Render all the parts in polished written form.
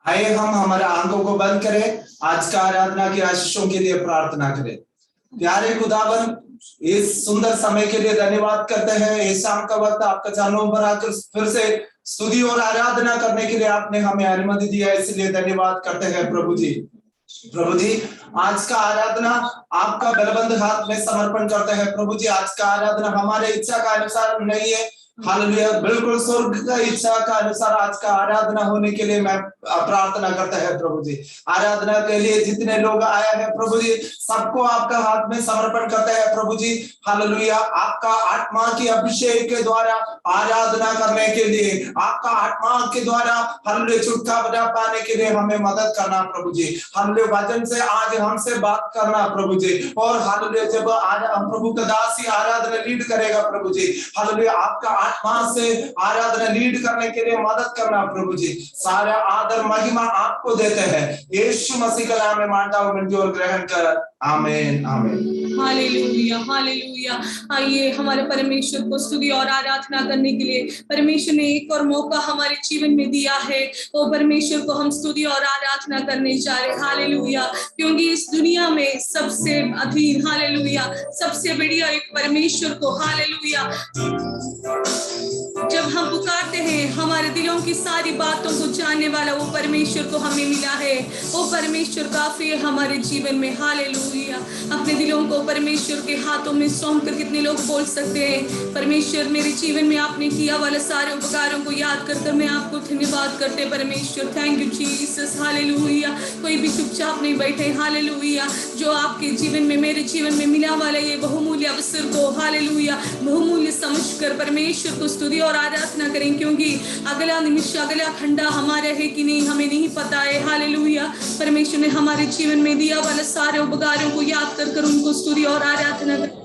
आइए हम हमारे आंखों को बंद करें, आज का आराधना की आशीषों के लिए प्रार्थना करें। प्यारे खुदावन, इस सुंदर समय के लिए धन्यवाद करते हैं। इस शाम का वक्त आपका चरणों पर आकर फिर से स्तुति और आराधना करने के लिए आपने हमें अनुमति दिया, इसलिए धन्यवाद करते हैं प्रभु जी। प्रभु जी, आज का आराधना आपका बलबंद हाथ में समर्पण करते हैं। प्रभु जी, आज का आराधना हमारे इच्छा का अनुसार नहीं है, हालेलुया, बिल्कुल स्वर्ग का इच्छा का अनुसार आज का आराधना होने के लिए मैं प्रार्थना करता है। प्रभु जी, आराधना के लिए जितने लोग आए हैं प्रभु जी, सबको आपका हाथ में समर्पण करते हैं। प्रभु जी, हालेलुया, आपका आत्मा की अभिषेक के द्वारा आराधना करने के लिए, आपका आत्मा के द्वारा हालेलुया छुटकारा पाने के लिए हमें मदद करना प्रभु जी। हालेलुया, वचन से आज हमसे बात करना प्रभु जी। और हालेलुया, जब प्रभु का दास ही आराधना लीड करेगा प्रभु जी, हालेलुया, आपका आत्मा से आराधना लीड करने के लिए मदद करना प्रभु जी। सारा आदर महिमा आपको देते हैं, यीशु मसीह के नाम में मांगता हूं, मिलती और ग्रहण कर, आमीन आमीन। Hallelujah hallelujah. आइए हमारे परमेश्वर को स्तुति और आराधना करने के लिए परमेश्वर ने एक और मौका हमारे जीवन में दिया है। वो परमेश्वर को हम स्तुति और आराधना करने जा रहे हैं। हालेलुया, क्योंकि इस दुनिया में सबसे अधीन, हालेलुया, सबसे बढ़िया एक परमेश्वर को, हालेलुया, जब हम पुकारते हैं हमारे दिलों की सारी बातों को जानने वाला वो परमेश्वर को हमें मिला है। वो परमेश्वर काफी है हमारे जीवन में। हालेलुया, अपने दिलों को परमेश्वर के हाथों में सौंप कर कितने लोग बोल सकते हैं, परमेश्वर मेरे जीवन में आपने किया वाले सारे उपकारों को याद कर मैं आपको धन्यवाद करते परमेश्वर। Thank you Jesus. हालेलुया, कोई भी चुपचाप नहीं बैठे। हालेलुया, जो आपके जीवन में, मेरे जीवन में मिला वाला ये बहुमूल्य अवसर को, हालेलुया, बहुमूल्य समझकर परमेश्वर को स्तुति और आराधना करें, क्योंकि अगला निमिष, अगला खंडा हमारा है कि नहीं हमें नहीं पता है। हालेलुया, परमेश्वर ने हमारे जीवन में दिया वाले सारे उपकारों को याद कर उनको स्तुति और आराधना करें।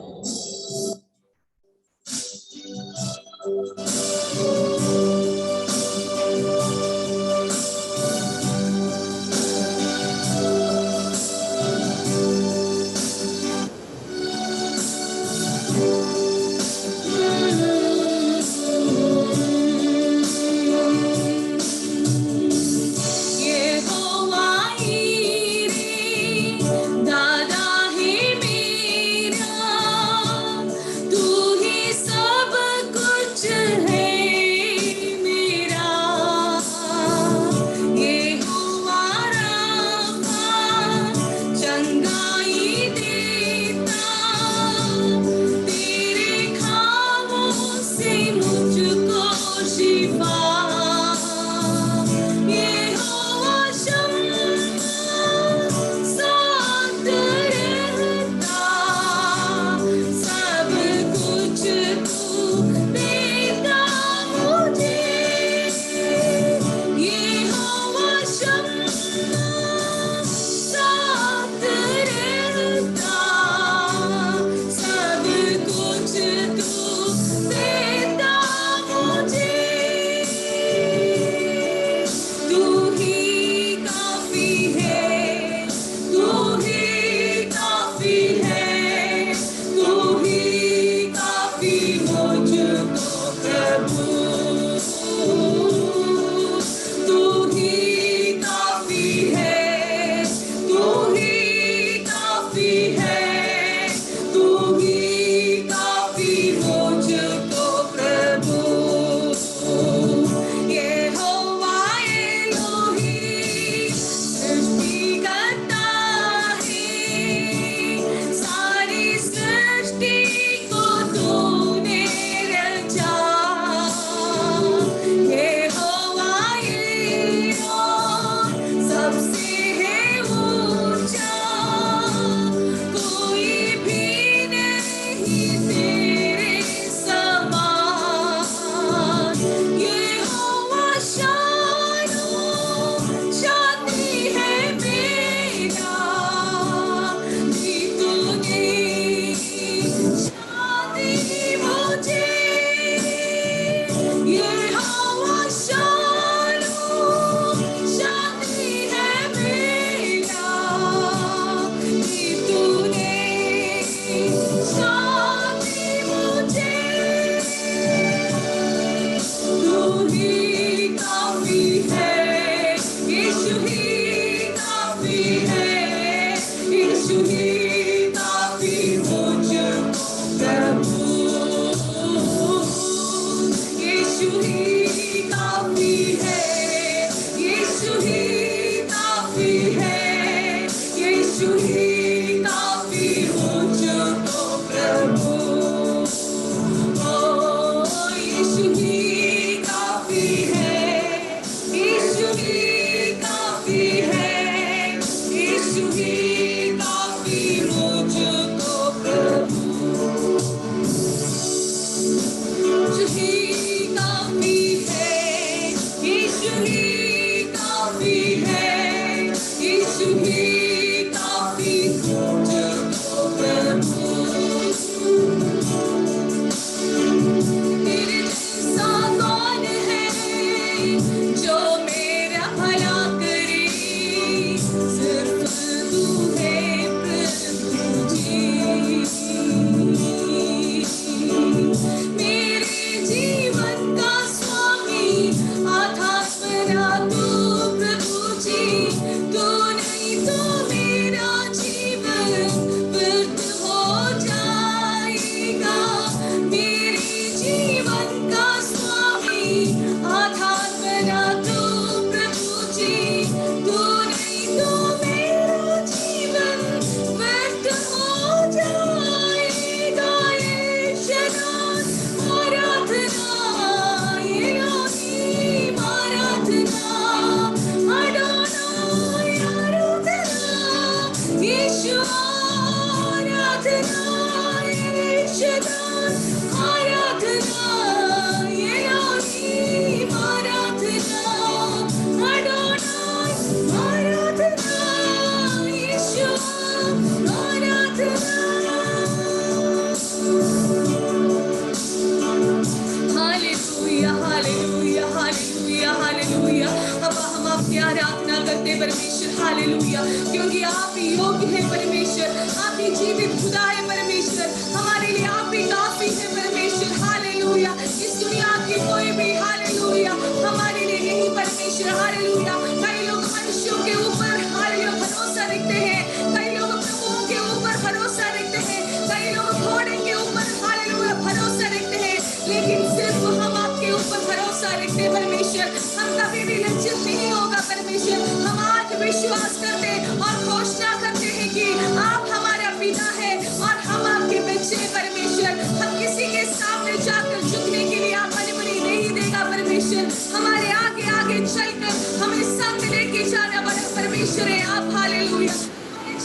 हालेलुया, क्योंकि आप ही योग्य है परमेश्वर, आप ही जीवित खुदा है परमेश्वर, हमारे लिए आप ही काफी है परमेश्वर। हालेलुया, इस दुनिया की कोई भी हालेलुया हमारे लिए नहीं परमेश्वर। हालेलुया, कई लोग मनुष्यों के ऊपर हालेलुया भरोसा रखते हैं, कई लोग प्रभुओं के ऊपर भरोसा रखते हैं, कई लोग घोड़े के ऊपर हालेलुया भरोसा रखते हैं, लेकिन सिर्फ हम आपके ऊपर भरोसा रखते हैं परमेश्वर। हम कभी भी लज्जित नहीं होगा परमेश्वर। हम आज विश्वास करते और घोषणा करते हैं कि आप हमारा पिता है और हम आपके बच्चे हैं परमेश्वर। हम किसी के सामने जाकर झुकने के लिए आप अनुमति नहीं देगा परमेश्वर। हमारे आगे आगे चलकर हमें संग लेके जाने वाला परमेश्वर है आप। हालेलुया,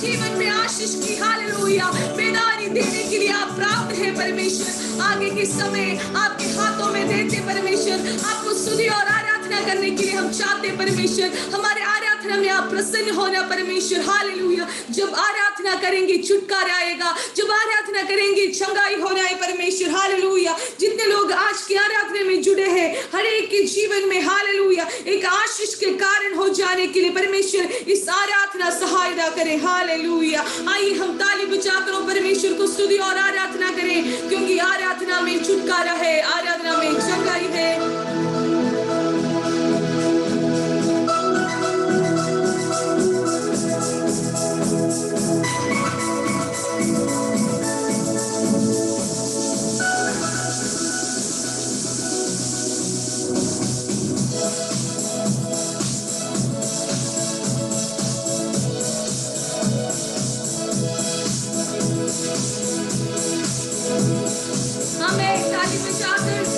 जीवन में आशीष की हालेलुया बेदारी देने के लिए आप प्राप्त है परमेश्वर। आगे के समय आपके हाथों में देते परमेश्वर, आपको स्तुति और आराधना करने के लिए हम चाहते परमेश्वर। हमारे आराधना में आप प्रसन्न होना परमेश्वर। हालेलुया, जब आराधना करेंगे छुटकारा आएगा, जब आराधना करेंगे चंगाई होना है परमेश्वर। हालेलुया, जितने लोग आज की आराधना में जुड़े हैं हर एक के जीवन में हालेलुया एक आशीष के कारण हो जाने के लिए परमेश्वर इस आराधना सहायता करें। हालेलुया, आइए हम ताली बजाकर परमेश्वर को स्तुति और आराधना करें, क्योंकि आराधना में छुटकारा है, आराधना में चंगाई है। हमें ताली बजाकर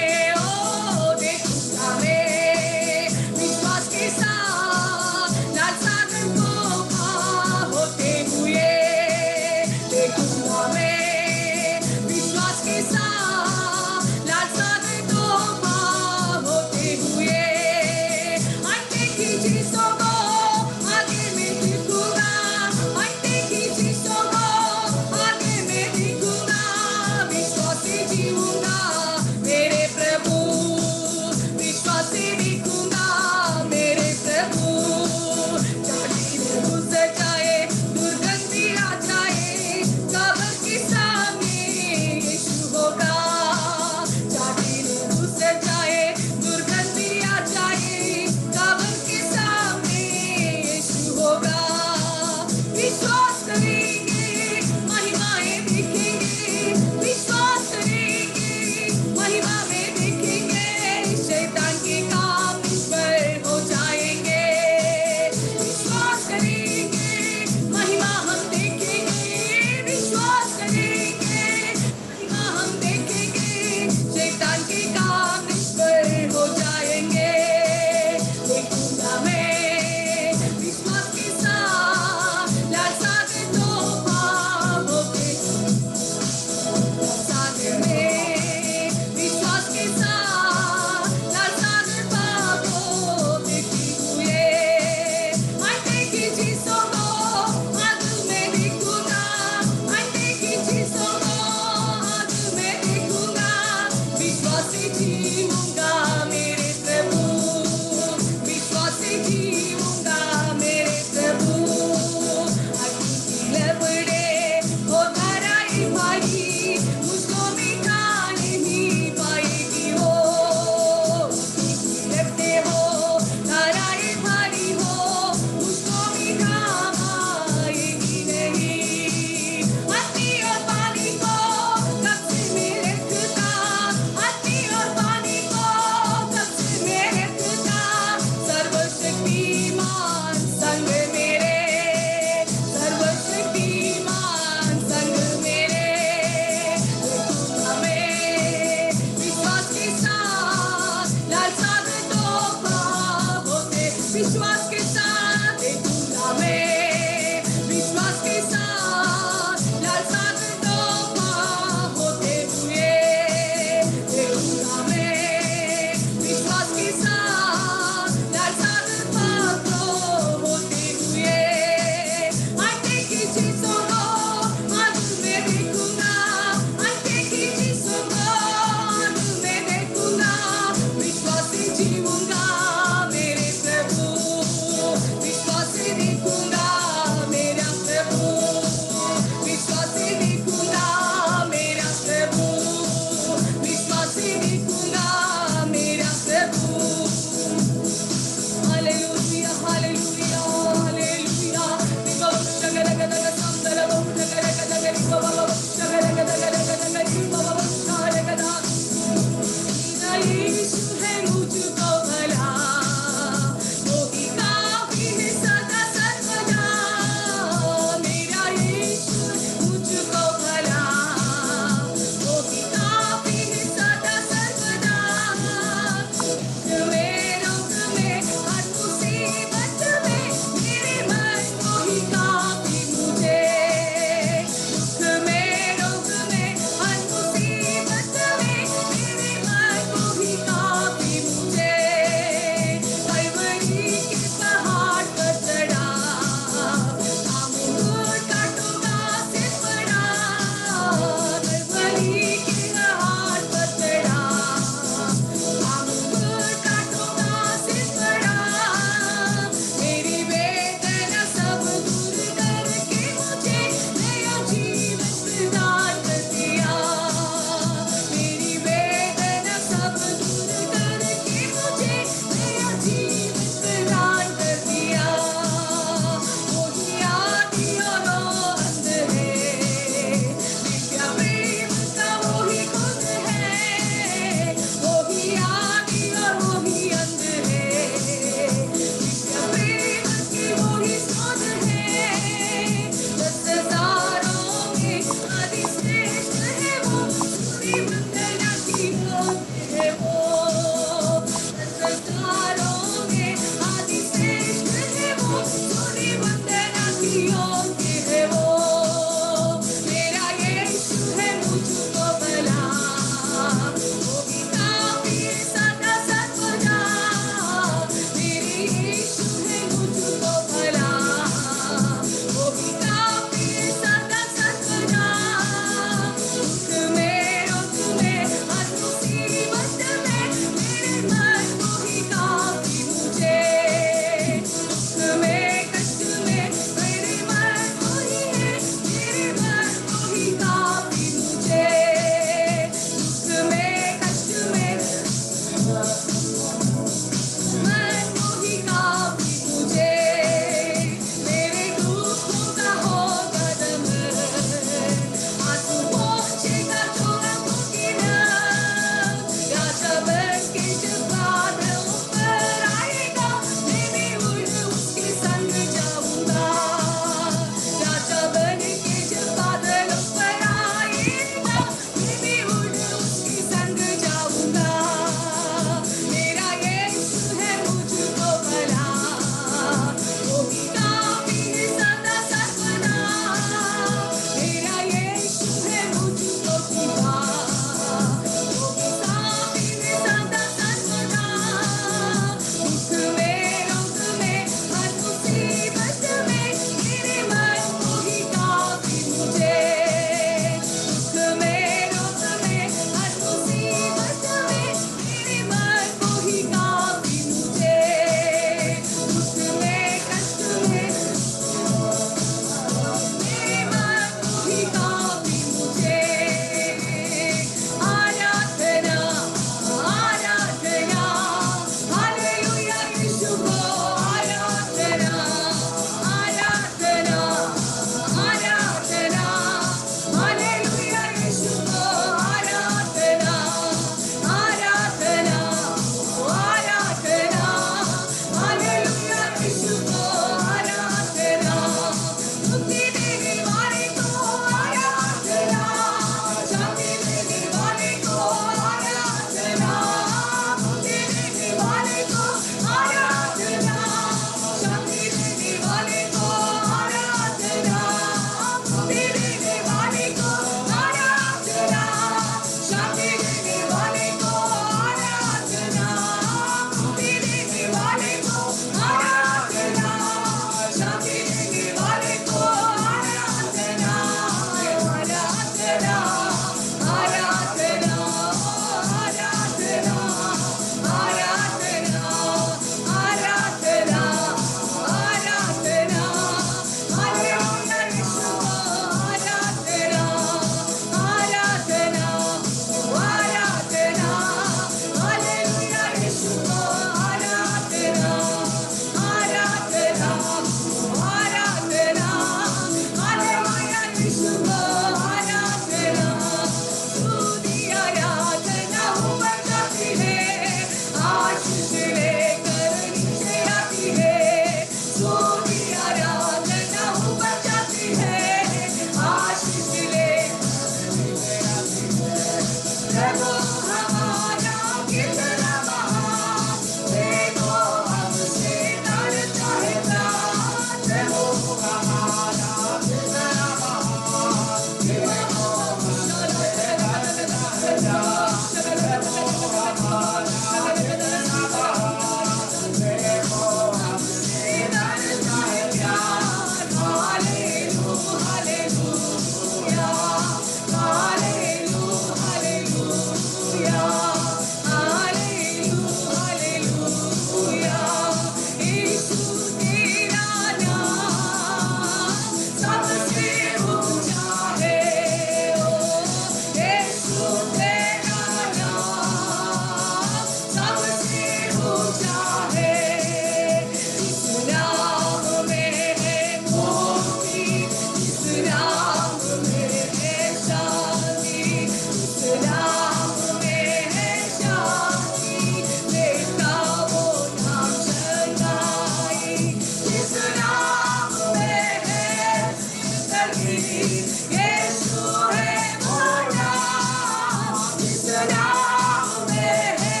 नाम में है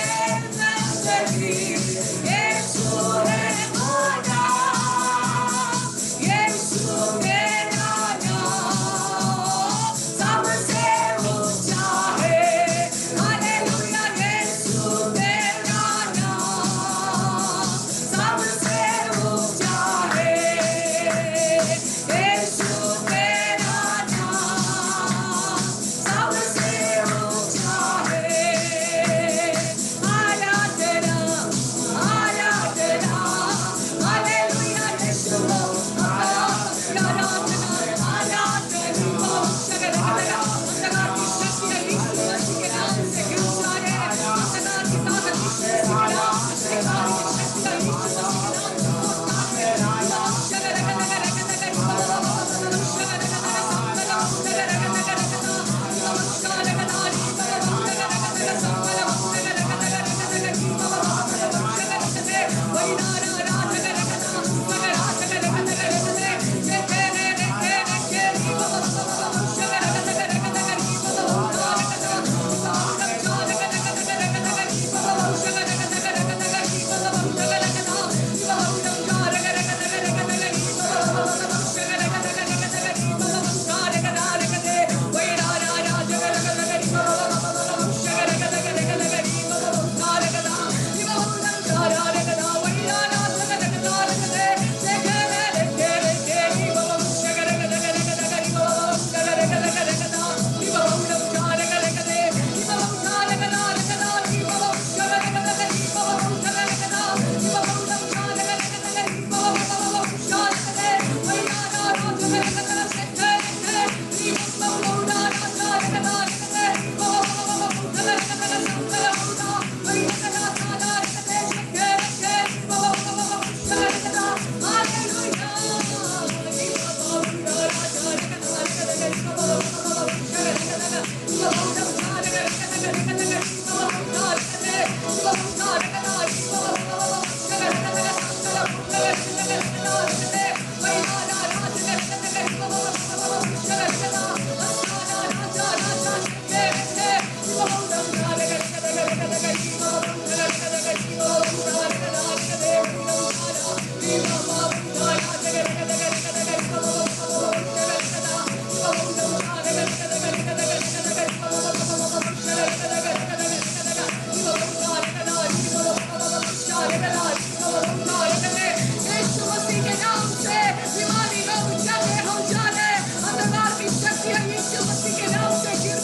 जिंदगी, यीशु है वो नाम, यीशु मेरा नाम सबसे ऊंचा है। हालेलुया, यीशु मेरा नाम सबसे ऊंचा है। यीशु मेरा नाम सबसे ऊंचा है। आराधना, आराधना, हालेलुया, यीशु आराधना, आराधना, शगरगदगा, सदा की शक्ति है यीशु मसीह के नाम से गिरता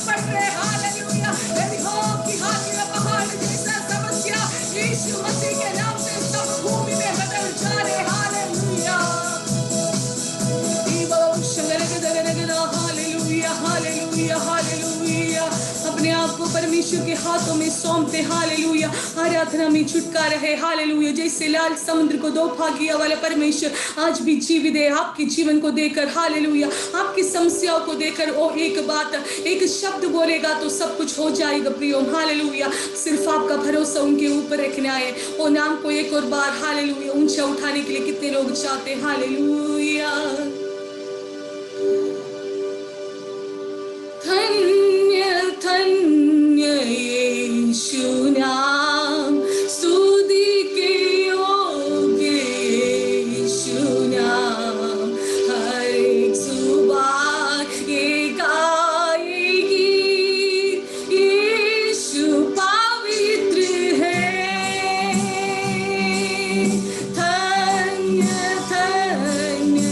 है। सदा की ताकत यीशु मसीह के नाम से, सदा की शक्ति है यीशु मसीह के नाम से अपने आप को परमेश्वर के हाथों में सौंपते। हालेलुया, आराधना में छुटकारा है। हालेलुया, जैसे लाल समुद्र को दो भाग किया वाला परमेश्वर आज भी जीवित है आपके जीवन को देकर। हालेलुया, आपकी समस्याओं को देकर वो एक बात, एक शब्द बोलेगा तो सब कुछ हो जाएगा प्रियो। हालेलुया, सिर्फ आपका भरोसा उनके ऊपर रखना है। वो नाम को एक और बार हालेलुया ऊंचा उठाने के लिए कितने लोग चाहते हैं। हालेलुया, धन्य धन्य यीशु नाम, स्तुति के योग्य यीशु नाम, हर एक जुबान ये गाएगी यीशु पवित्र है। धन्य धन्य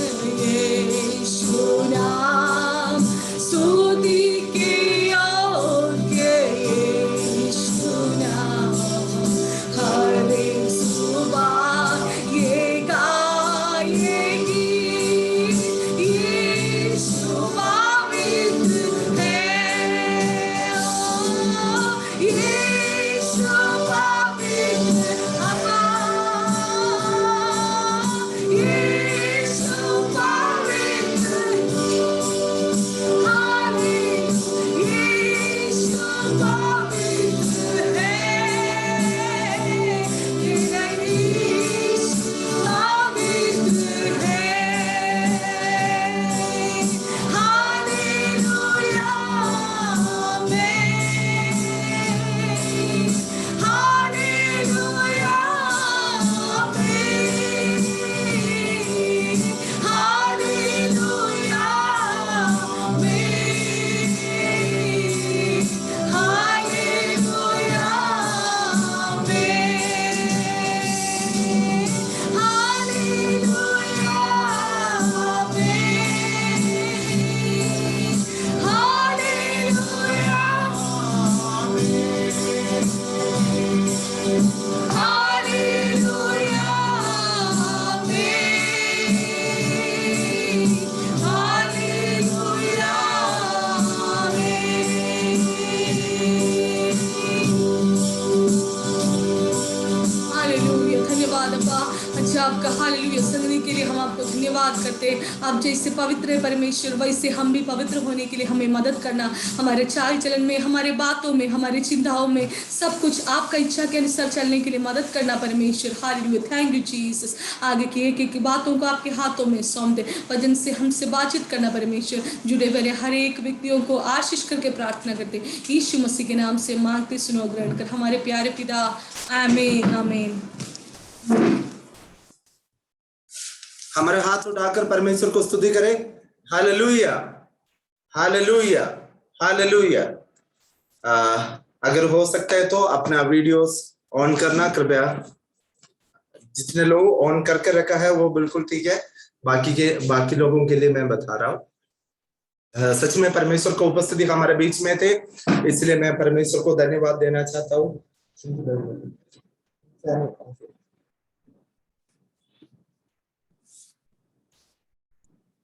आपका हालेलुया संगने के लिए हम आपको धन्यवाद करते हैं। आप जैसे पवित्र है परमेश्वर, वैसे हम भी पवित्र होने के लिए हमें मदद करना, हमारे चाल चलन में, हमारे बातों में, हमारे चिंताओं में, सब कुछ आपका इच्छा के अनुसार चलने के लिए मदद करना परमेश्वर। Hallelujah, thank you Jesus. आगे की एक एक बातों को आपके हाथों में सौंप दे, वचन से हमसे बातचीत करना परमेश्वर। जुड़े हुए हर एक व्यक्तियों को आशीष करके प्रार्थना करते यीशु मसीह के नाम से मांगते, सुनो, ग्रहण कर हमारे प्यारे पिता, आमीन आमीन। हमारे हाथ उठाकर परमेश्वर को स्तुति करें। Hallelujah, hallelujah, hallelujah. अगर हो सकता है तो अपना वीडियोस ऑन करना कृपया। जितने लोग ऑन करके रखा है वो बिल्कुल ठीक है, बाकी लोगों के लिए मैं बता रहा हूँ। सच में परमेश्वर को उपस्थिति हमारे बीच में थे, इसलिए मैं परमेश्वर को धन्यवाद देना चाहता हूँ।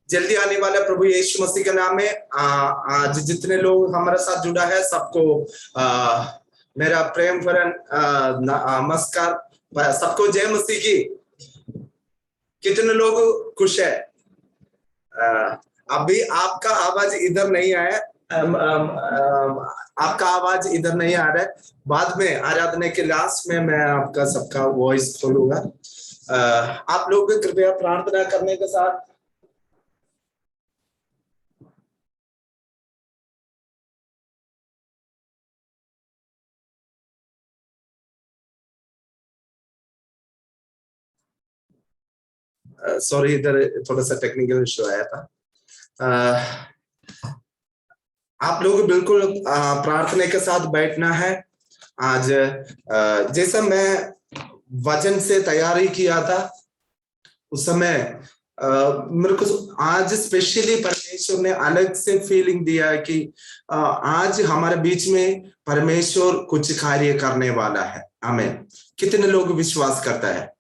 जल्दी आने वाला प्रभु यीशु मसीह के नाम में आज जितने लोग हमारे साथ जुड़ा है सबको मेरा प्रेम भरन नमस्कार। सबको जय मसीह की। कितने लोग खुश है? अभी आपका आवाज इधर नहीं आया, आपका आवाज इधर नहीं आ रहा है। बाद में आराधना के लास्ट में मैं आपका सबका वॉइस खोलूंगा। आप लोग कृपया प्रार्थना करने के साथ सॉरी, इधर थोड़ा सा टेक्निकल इशू आया था। आप लोग बिल्कुल प्रार्थना के साथ बैठना है। आज जैसा मैं वचन से तैयारी किया था उस समय मेरे को आज स्पेशली परमेश्वर ने अलग से फीलिंग दिया है कि आज हमारे बीच में परमेश्वर कुछ कार्य करने वाला है। आमीन। कितने लोग विश्वास करता है?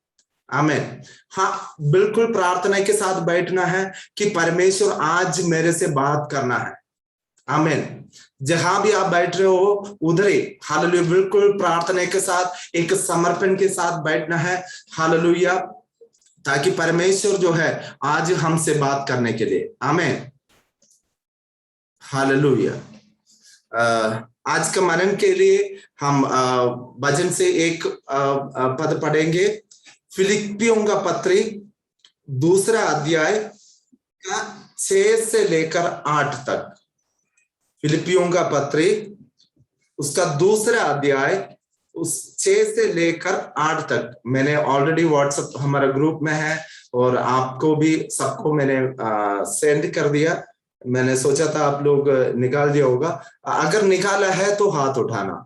आमीन। हाँ, बिल्कुल प्रार्थना के साथ बैठना है कि परमेश्वर आज मेरे से बात करना है। आमीन। जहां भी आप बैठ रहे हो उधर ही हालेलुया बिल्कुल प्रार्थना के साथ एक समर्पण के साथ बैठना है। हालेलुया, ताकि परमेश्वर जो है आज हमसे बात करने के लिए। आमीन। हालेलुया। आज का मनन के लिए हम वचन से एक पद पढ़ेंगे। फिलिप्पियों का पत्री 2 अध्याय का 6 से लेकर 8 तक। फिलिप्पियों का पत्री उसका 2 अध्याय उस 6 से लेकर 8 तक मैंने ऑलरेडी व्हाट्सएप हमारा ग्रुप में है और आपको भी सबको मैंने सेंड कर दिया। मैंने सोचा था आप लोग निकाल दिया होगा। अगर निकाला है तो हाथ उठाना।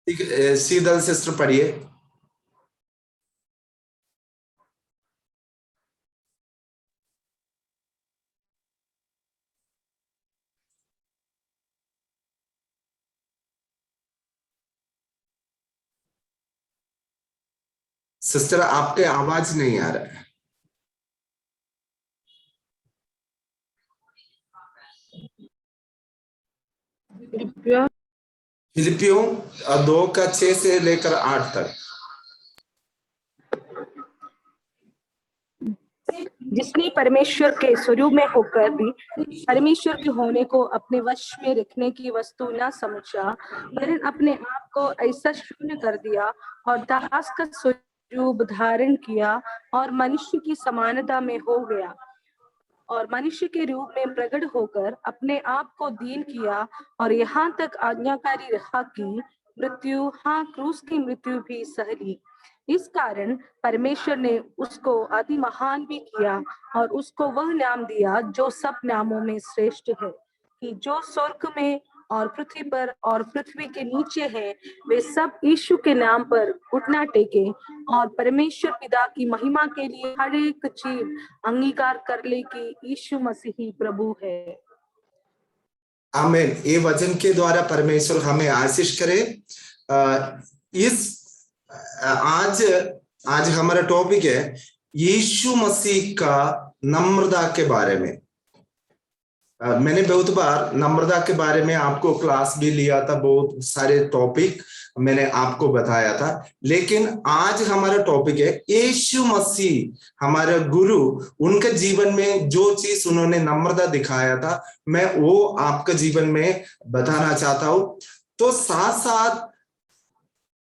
ठीक, शीतल सिस्टर पढ़िए। सिस्टर आपके आवाज नहीं आ रहा है। फिलिप्पियों 2 का 6 से लेकर 8 तक। जिसने परमेश्वर के स्वरूप में होकर भी परमेश्वर के होने को अपने वश में रखने की वस्तु न समझा, वरन अपने आप को ऐसा शून्य कर दिया और दास का स्वरूप धारण किया और मनुष्य की समानता में हो गया और मनुष्य के रूप में प्रकट होकर अपने आप को दीन किया और यहाँ तक आज्ञाकारी रहा कि मृत्यु, हाँ क्रूस की मृत्यु भी सह ली। इस कारण परमेश्वर ने उसको अति महान भी किया और उसको वह नाम दिया जो सब नामों में श्रेष्ठ है, कि जो स्वर्ग में और पृथ्वी पर और पृथ्वी के नीचे है वे सब यीशु के नाम पर घुटना टेके और परमेश्वर पिता की महिमा के लिए हर एक जीव अंगीकार कर ले कि यीशु मसीह ही प्रभु है। आमीन। ये वचन के द्वारा परमेश्वर हमें आशीष करे। आज हमारा टॉपिक है यीशु मसीह का नम्रता के बारे में। मैंने बहुत बार नम्रता के बारे में आपको क्लास भी लिया था, बहुत सारे टॉपिक मैंने आपको बताया था, लेकिन आज हमारा टॉपिक है यीशु मसीह हमारे गुरु, उनके जीवन में जो चीज उन्होंने नम्रता दिखाया था, मैं वो आपके जीवन में बताना चाहता हूं। तो साथ साथ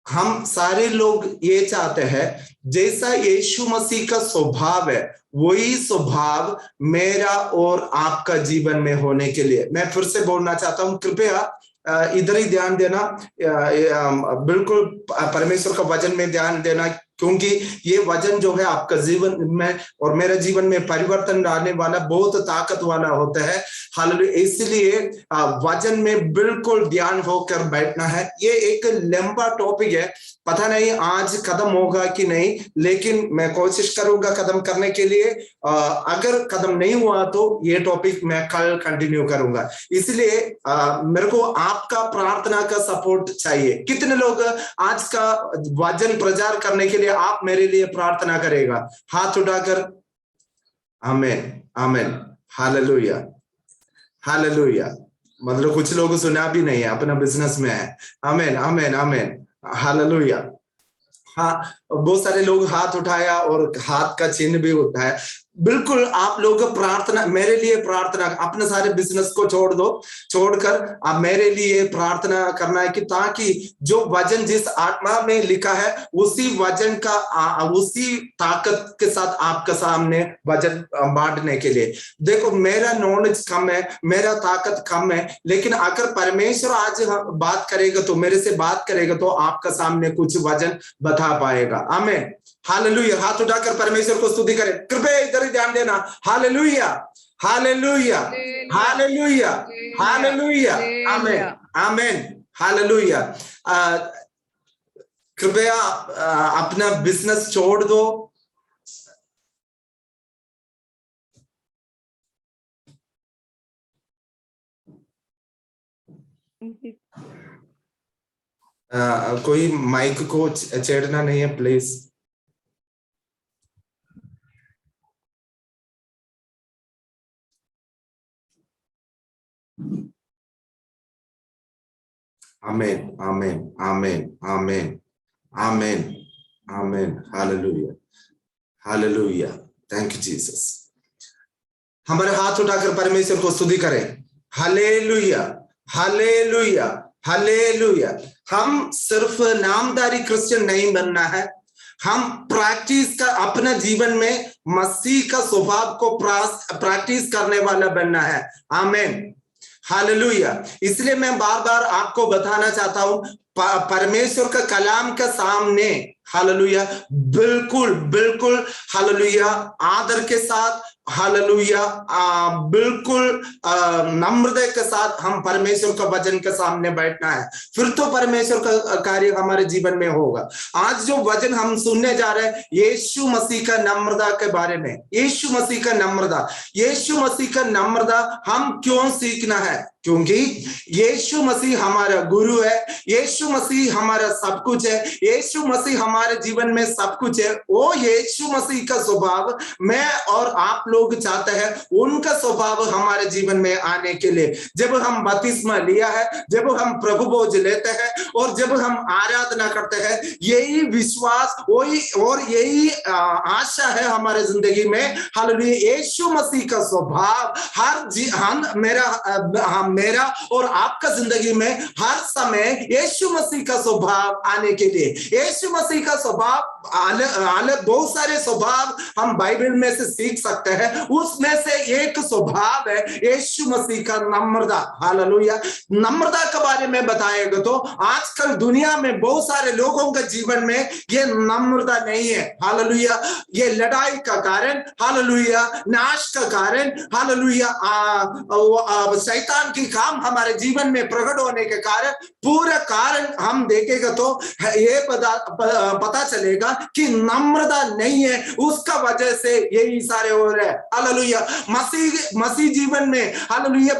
हम सारे लोग ये चाहते हैं जैसा यीशु मसीह का स्वभाव है वही स्वभाव मेरा और आपका जीवन में होने के लिए, मैं फिर से बोलना चाहता हूं, कृपया इधर ही ध्यान देना, बिल्कुल परमेश्वर का वचन में ध्यान देना, क्योंकि ये वचन जो है आपका जीवन में और मेरे जीवन में परिवर्तन लाने वाला, बहुत ताकत वाला होता है। हालेलुया। इसलिए वचन में बिल्कुल ध्यान होकर बैठना है। ये एक लंबा टॉपिक है, पता नहीं आज खत्म होगा कि नहीं, लेकिन मैं कोशिश करूंगा खत्म करने के लिए। अगर खत्म नहीं हुआ तो ये टॉपिक मैं कल कंटिन्यू करूंगा। इसलिए मेरे को आपका प्रार्थना का सपोर्ट चाहिए। कितने लोग आज का वचन प्रचार करने के लिए आप मेरे लिए प्रार्थना करेगा? हाथ उठाकर। आमीन, आमीन, हालेलुया, हालेलुया। मतलब कुछ लोग सुना भी नहीं है, अपना बिजनेस में है। आमीन, आमीन, आमीन, हालेलुया। हाँ, बहुत सारे लोग हाथ उठाया और हाथ का चिन्ह भी उठाया। बिल्कुल आप लोग प्रार्थना, मेरे लिए प्रार्थना, अपने सारे बिजनेस को छोड़ दो, छोड़कर आप मेरे लिए प्रार्थना करना है कि ताकि जो वचन जिस आत्मा में लिखा है उसी वचन का उसी ताकत के साथ आपके सामने वचन बांटने के लिए। देखो मेरा नॉलेज कम है, मेरा ताकत कम है, लेकिन अगर परमेश्वर आज बात करेगा तो, मेरे से बात करेगा तो आपका सामने कुछ वचन बता पाएगा। आमीन, हालेलुया। हाथ उठाकर परमेश्वर को स्तुति करें। कृपया इधर ही ध्यान देना। हालेलुया, हालेलुया, हालेलुया, हालेलुया, आमीन, आमीन, हालेलुया। कृपया अपना बिजनेस छोड़ दो, कोई माइक को छेड़ना नहीं है प्लीज। आमीन, आमीन, आमीन, आमीन, आमीन, आमीन, hallelujah, hallelujah. Thank you Jesus. हमारे हाथ उठाकर परमेश्वर को स्तुति करें। Hallelujah, hallelujah, hallelujah. हम सिर्फ नामधारी क्रिश्चियन नहीं बनना है, हम प्रैक्टिस का अपना जीवन में मसीह का स्वभाव को प्रैक्टिस करने वाला बनना है। आमीन, हालेलुया। इसलिए मैं बार बार आपको बताना चाहता हूं, परमेश्वर का कलाम के सामने, हालेलुया, बिल्कुल बिल्कुल हालेलुया आदर के साथ, हालेलुया बिल्कुल नम्रता के साथ हम परमेश्वर का वचन के सामने बैठना है, फिर तो परमेश्वर का कार्य हमारे जीवन में होगा। आज जो वचन हम सुनने जा रहे हैं यीशु मसीह का नम्रता के बारे में। यीशु मसीह का नम्रता, यीशु मसीह का नम्रता हम क्यों सीखना है? क्योंकि यीशु मसीह हमारा गुरु है, यीशु मसीह हमारा सब कुछ है, यीशु मसीह हमारे जीवन में सब कुछ है। वो यीशु मसीह का स्वभाव मैं और आप लोग चाहते हैं उनका स्वभाव हमारे जीवन में आने के लिए। जब हम बपतिस्मा लिया है, जब हम प्रभु भोज लेते हैं और जब हम आराधना करते हैं, यही विश्वास वही और यही आशा है हमारे जिंदगी में। हालेलुया, यीशु मसीह का स्वभाव मेरा और आपका जिंदगी में हर समय यीशु मसीह का स्वभाव आने के लिए। यीशु मसीह का स्वभाव बहुत सारे स्वभाव हम बाइबल में से सीख सकते हैं, उसमें से एक स्वभाव है यीशु मसीह का नम्रता। हालेलुया। नम्रता के बारे में बताएगा तो आजकल दुनिया में बहुत सारे लोगों के जीवन में ये नम्रता नहीं है। हालेलुया, ये लड़ाई का कारण, हालेलुया नाश का कारण, हालेलुया शैतान की की काम हमारे जीवन में प्रकट होने के कारण पूरा कारण हम देखेगा तो ये पता चलेगा कि नम्रता नहीं है, उसका वजह से यही सारे हो रहे हैं। हालेलुया। मसीह जीवन में, हालेलुया,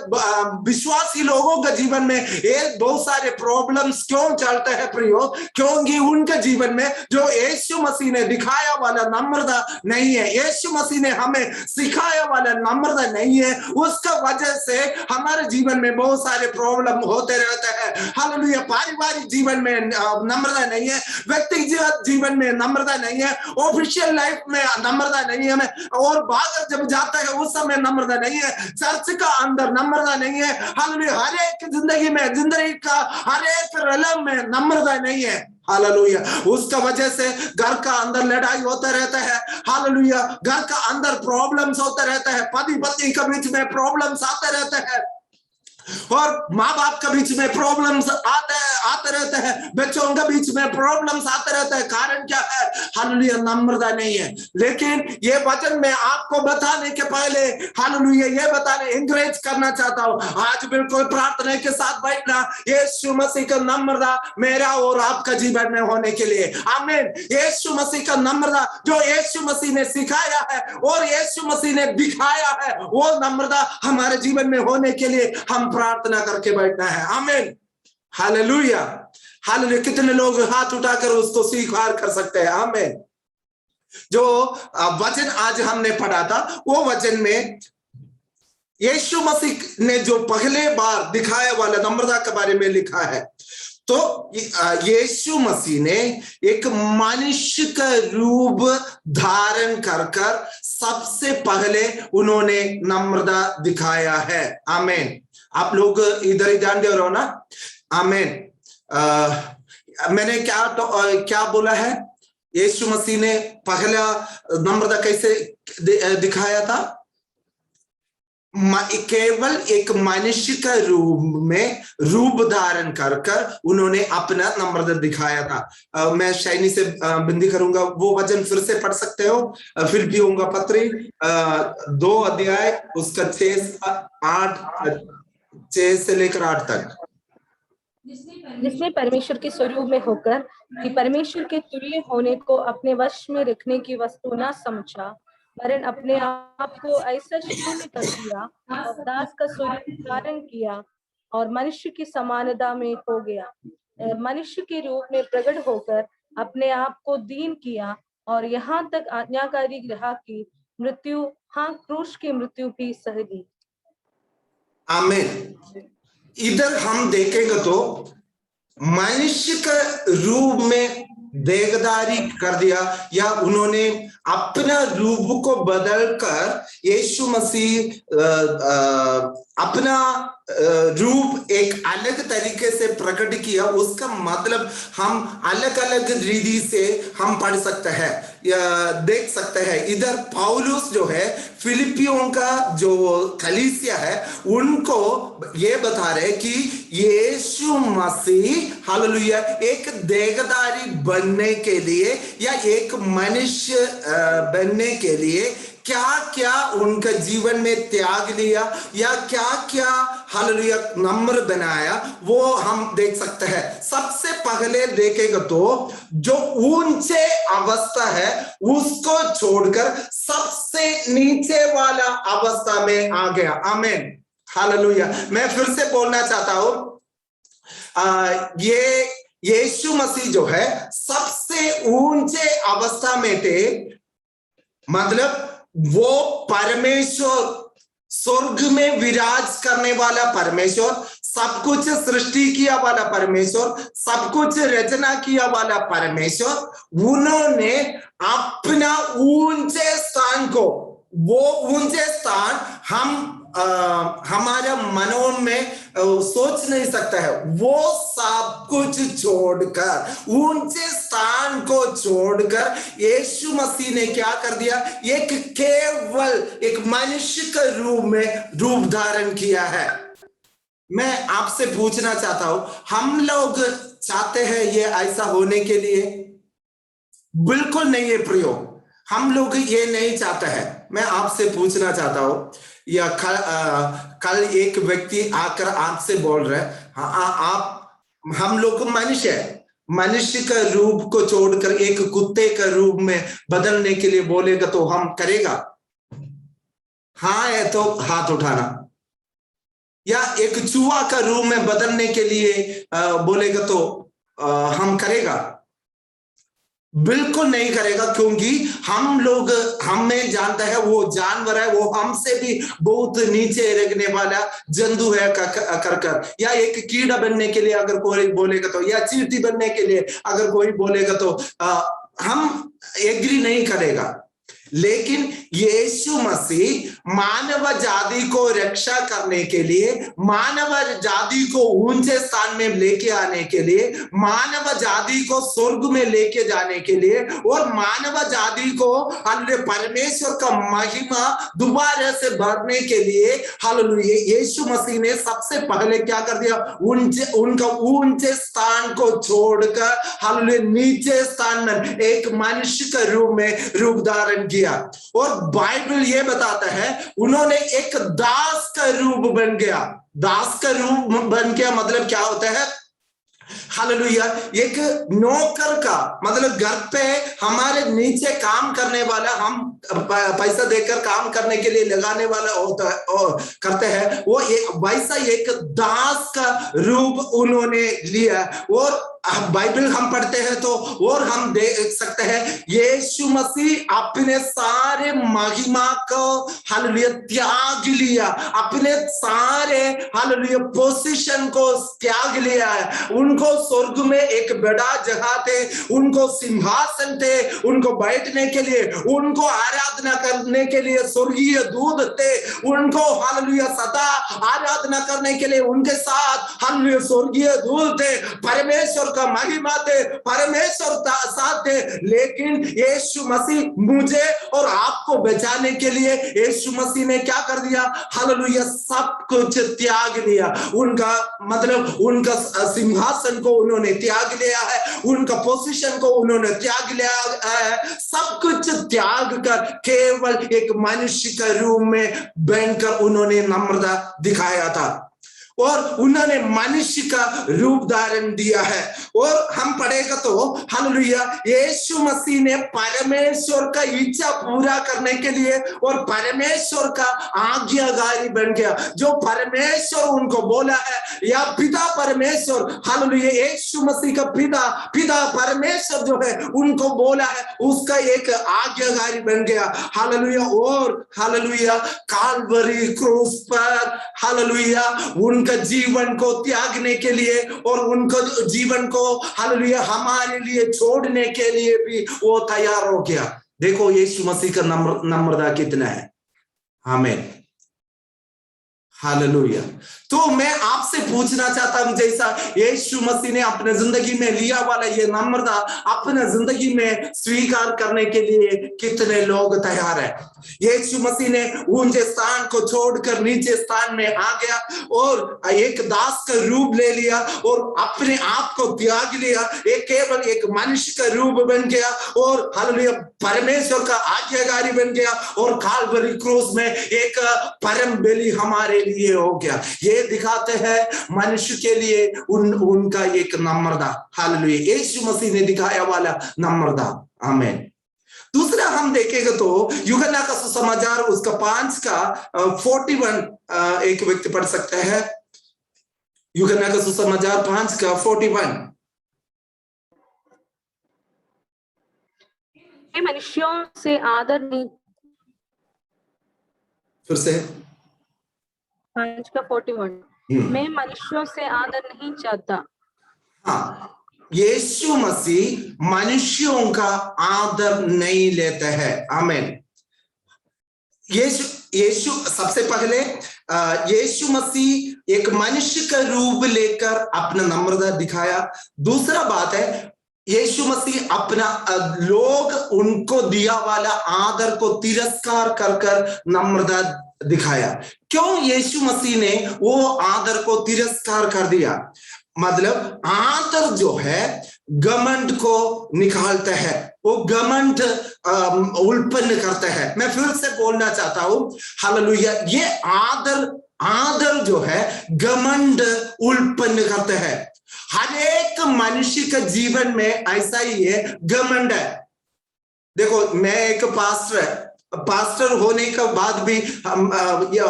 विश्वासी लोगों के जीवन में ये बहुत सारे प्रॉब्लम्स क्यों चलते हैं प्रियो? क्योंकि उनके जीवन में जो यीशु मसीह ने दिखाया वाला नम्रता नहीं है, यीशु मसीह ने हमें सिखाया वाला नम्रता नहीं है, उसका वजह से हमारे जीवन में बहुत सारे प्रॉब्लम होते रहते हैं। हालेलुया। पारिवारिक जीवन में नम्रता नहीं है, व्यक्तिगत जीवन में नम्रता नहीं है, ऑफिशियल लाइफ में नम्रता नहीं है, और बाहर जब जाता है उस समय नम्रता नहीं है, चर्च का अंदर नम्रता नहीं है। हालेलुया। हर एक जिंदगी का हर एक रलम में नम्रता नहीं है। हालेलुया। उसका वजह से घर का अंदर लड़ाई होता रहता है। हालेलुया। घर का अंदर प्रॉब्लम्स होते रहते हैं, पति पत्नी के बीच में प्रॉब्लम्स आते रहते हैं, और माँ बाप के बीच में प्रॉब्लम्स आते रहते हैं, बच्चों के बीच में प्रॉब्लम्स आते रहते हैं। कारण क्या है? हालेलुया, नम्रता नहीं है। लेकिन ये वचन में आपको बताने के पहले, हालेलुया, ये बताने इंकरेज करना चाहता हूं, आज बिल्कुल प्रार्थना के साथ बैठना, यीशु मसीह का नम्रता मेरा और आपका जीवन में होने के लिए। आमीन। यीशु मसीह का नम्रता जो यीशु मसीह ने सिखाया है और यीशु मसीह ने दिखाया है, वो नम्रता हमारे जीवन में होने के लिए हम प्रार्थना करके बैठना है। आमीन। हालेलुया। हालेलुया। कितने लोग हाथ उठाकर उसको स्वीकार कर सकते हैं? आमीन। जो वचन आज हमने पढ़ा था, वो वचन में यीशु मसीह ने जो पहले बार दिखाया वाला नम्रता के बारे में लिखा है। तो यीशु मसीह ने एक मनुष्य का रूप धारण कर सबसे पहले उन्होंने नम्रता दिखाया है। आमीन। आप लोग इधर ही ध्यान दे रहे हो ना? आमीन। मैंने क्या बोला है? यीशु मसीह ने पहला नम्रता कैसे दिखाया था? केवल एक मनुष्य का रूप धारण कर उन्होंने अपना नम्रता दिखाया था। मैं शाइनी से बिंदी करूंगा, वो वचन फिर से पढ़ सकते हो। फिलिप्पियों का पत्री 2 अध्याय उसका 6 से लेकर 8 तक। जिसने परमेश्वर के स्वरूप में होकर कि परमेश्वर के तुल्य होने को अपने वश में रखने की वस्तु न समझा, वरन अपने आप को ऐसा शून्य कर दिया और दास का स्वरूप धारण किया और मनुष्य की समानता में हो गया। मनुष्य के रूप में प्रकट होकर अपने आप को दीन किया और यहाँ तक आज्ञाकारी ग्रह की मृत्यु, हाँ, क्रूस की मृत्यु भी सह ली। आमीन। इधर हम देखेंगे तो मनुष्य का रूप में देहधारी कर दिया, या उन्होंने अपना रूप को बदलकर यीशु मसीह अपना रूप एक अलग तरीके से प्रकट किया। उसका मतलब हम अलग अलग रीति से हम पढ़ सकते हैं या देख सकते हैं। इधर पौलुस जो है फिलिपियों का जो कलीसिया है उनको ये बता रहे कि यीशु मसीह, हालेलुया, एक देहधारी बनने के लिए या एक मनुष्य बनने के लिए क्या क्या उनका जीवन में त्याग लिया या क्या क्या, हालेलुया, नम्र बनाया, वो हम देख सकते हैं। सबसे पहले देखेगा तो जो ऊंचे अवस्था है उसको छोड़कर सबसे नीचे वाला अवस्था में आ गया। आमीन। हालेलुया। मैं फिर से बोलना चाहता हूं, ये यीशु मसीह जो है सबसे ऊंचे अवस्था में थे, मतलब वो परमेश्वर, स्वर्ग में विराज करने वाला परमेश्वर, सब कुछ सृष्टि किया वाला परमेश्वर, सब कुछ रचना किया वाला परमेश्वर, उन्होंने अपना ऊंचे स्थान को, वो ऊंचे स्थान हम हमारा मनों में सोच नहीं सकता है, वो सब कुछ छोड़कर, ऊंचे स्थान को छोड़कर यीशु मसीह ने क्या कर दिया? एक केवल एक मनुष्य के रूप में रूप धारण किया है। मैं आपसे पूछना चाहता हूं, हम लोग चाहते हैं ये ऐसा होने के लिए? बिल्कुल नहीं है प्रियो, हम लोग ये नहीं चाहते हैं। मैं आपसे पूछना चाहता हूं, या कल एक व्यक्ति आकर आपसे बोल रहा है, हाँ आप हम लोग मनुष्य है, मनुष्य का रूप को छोड़कर एक कुत्ते का रूप में बदलने के लिए बोलेगा तो हम करेगा? हाँ है तो हाथ उठाना। या एक चूहा का रूप में बदलने के लिए बोलेगा तो हम करेगा? बिल्कुल नहीं करेगा, क्योंकि हम लोग हमें जानता है वो जानवर है, वो हमसे भी बहुत नीचे रखने वाला जंतु है कर। या एक कीड़ा बनने के लिए अगर कोई बोलेगा तो, या चींटी बनने के लिए अगर कोई बोलेगा तो हम एग्री नहीं करेगा। लेकिन यीशु मसीह मानव जाति को रक्षा करने के लिए, मानव जाति को ऊंचे स्थान में लेके आने के लिए, मानव जाति को स्वर्ग में लेके जाने के लिए, और मानव जाति को परमेश्वर का महिमा दोबारा से भरने के लिए हालेलुया यीशु मसीह ने सबसे पहले क्या कर दिया? उनका ऊंचे स्थान को छोड़कर हालेलुया नीचे स्थान में एक मनुष्य का रूप धारण किया। और बाइबल ये बताता है उन्होंने एक दास का रूप बन गया। दास का रूप बन गया मतलब क्या होता है? हालेलुया एक नौकर का मतलब घर पे हमारे नीचे काम करने वाला, हम पैसा देकर काम करने के लिए लगाने वाला होता है और करते हैं, वो वैसा एक दास का रूप उन्होंने लिया। और बाइबल हम पढ़ते हैं तो और हम देख सकते हैं यीशु मसीह अपने सारे महिमा को हालेलुया त्याग लिया, अपने सारे हालेलुया पोजीशन को त्याग लिया है। उनको स्वर्ग में एक बड़ा जगह थे, उनको सिंहासन थे, उनको बैठने के लिए, उनको आराधना करने के लिए स्वर्गीय दूत थे, उनको हालेलुया सदा आराधना करने के लिए उनके साथ हालेलुया स्वर्गीय दूत थे, परमेश्वर का महिमा थे, परमेश्वर साथ थे। लेकिन यीशु मसीह मुझे और आपको बचाने के लिए यीशु मसीह ने क्या कर दिया? हालेलुया सब कुछ त्याग लिया। उनका मतलब उनका सिंहासन को उन्होंने त्याग लिया है, उनका पोजीशन को उन्होंने त्याग लिया है, सब कुछ त्याग कर केवल एक मनुष्य का रूप में बनकर उन्होंने नम्रता दिखाया था और उन्होंने मनुष्य का रूप धारण दिया है। और हम पढ़ेगा तो हालेलुया यीशु मसीह ने परमेश्वर का इच्छा पूरा करने के लिए और परमेश्वर का आज्ञाकारी बन गया। जो परमेश्वर उनको बोला है, या पिता परमेश्वर हालेलुया यीशु मसीह का पिता परमेश्वर जो है उनको बोला है, उसका एक आज्ञाकारी बन गया। हालेलुया और हालेलुया काल्वरी क्रूस पर हालेलुया उनका जीवन को त्यागने के लिए और उनका जीवन को हालेलुया हमारे लिए छोड़ने के लिए भी वो तैयार हो गया। देखो यीशु मसीह का नम्रता कितना है। आमीन हालेलुया। तो मैं आपसे पूछना चाहता हूं, जैसा यीशु मसीह ने अपने जिंदगी में लिया वाला ये नम्रता अपने जिंदगी में स्वीकार करने के लिए कितने लोग तैयार हैं? यीशु मसीह ने ऊंचे स्थान को छोड़कर नीचे स्थान में आ गया और एक दास का रूप ले लिया और अपने आप को त्याग लिया, एक केवल एक मनुष्य का रूप बन गया और हालेलुया परमेश्वर का आज्ञाकारी बन गया और काल्वरी क्रूस में एक परम बलि हमारे लिए हो गया। ये दिखाते हैं मनुष्य के लिए उनका एक नम्रता। हालेलुया यीशु मसीह ने दिखाया वाला नम्रता। आमीन। दूसरा हम देखेंगे तो यूहन्ना का सुसमाचार उसका 5 का 41 एक व्यक्ति पढ़ सकते हैं। यूहन्ना का सुसमाचार 5 का 41। मनुष्यों से आदर नहीं, फिर से 5 का 41। मैं मनुष्यों से आदर नहीं चाहता। हाँ यीशु मसीह मनुष्यों का आदर नहीं लेते हैं। आमीन। यीशु सबसे पहले यीशु मसीह एक मनुष्य का रूप लेकर अपना नम्रता दिखाया। दूसरा बात है यीशु मसीह अपना लोग उनको दिया वाला आदर को तिरस्कार कर नम्रता दिखाया। क्यों यीशु मसीह ने वो आदर को तिरस्कार कर दिया? मतलब आदर जो है घमंड को निकालता है, वो घमंड उत्पन्न करता है। मैं फिर से बोलना चाहता हूं, हालेलुया, ये आदर जो है घमंड उत्पन्न करता है। हर एक मनुष्य के जीवन में ऐसा ही है, घमंड है। देखो, मैं एक पास्टर होने के बाद भी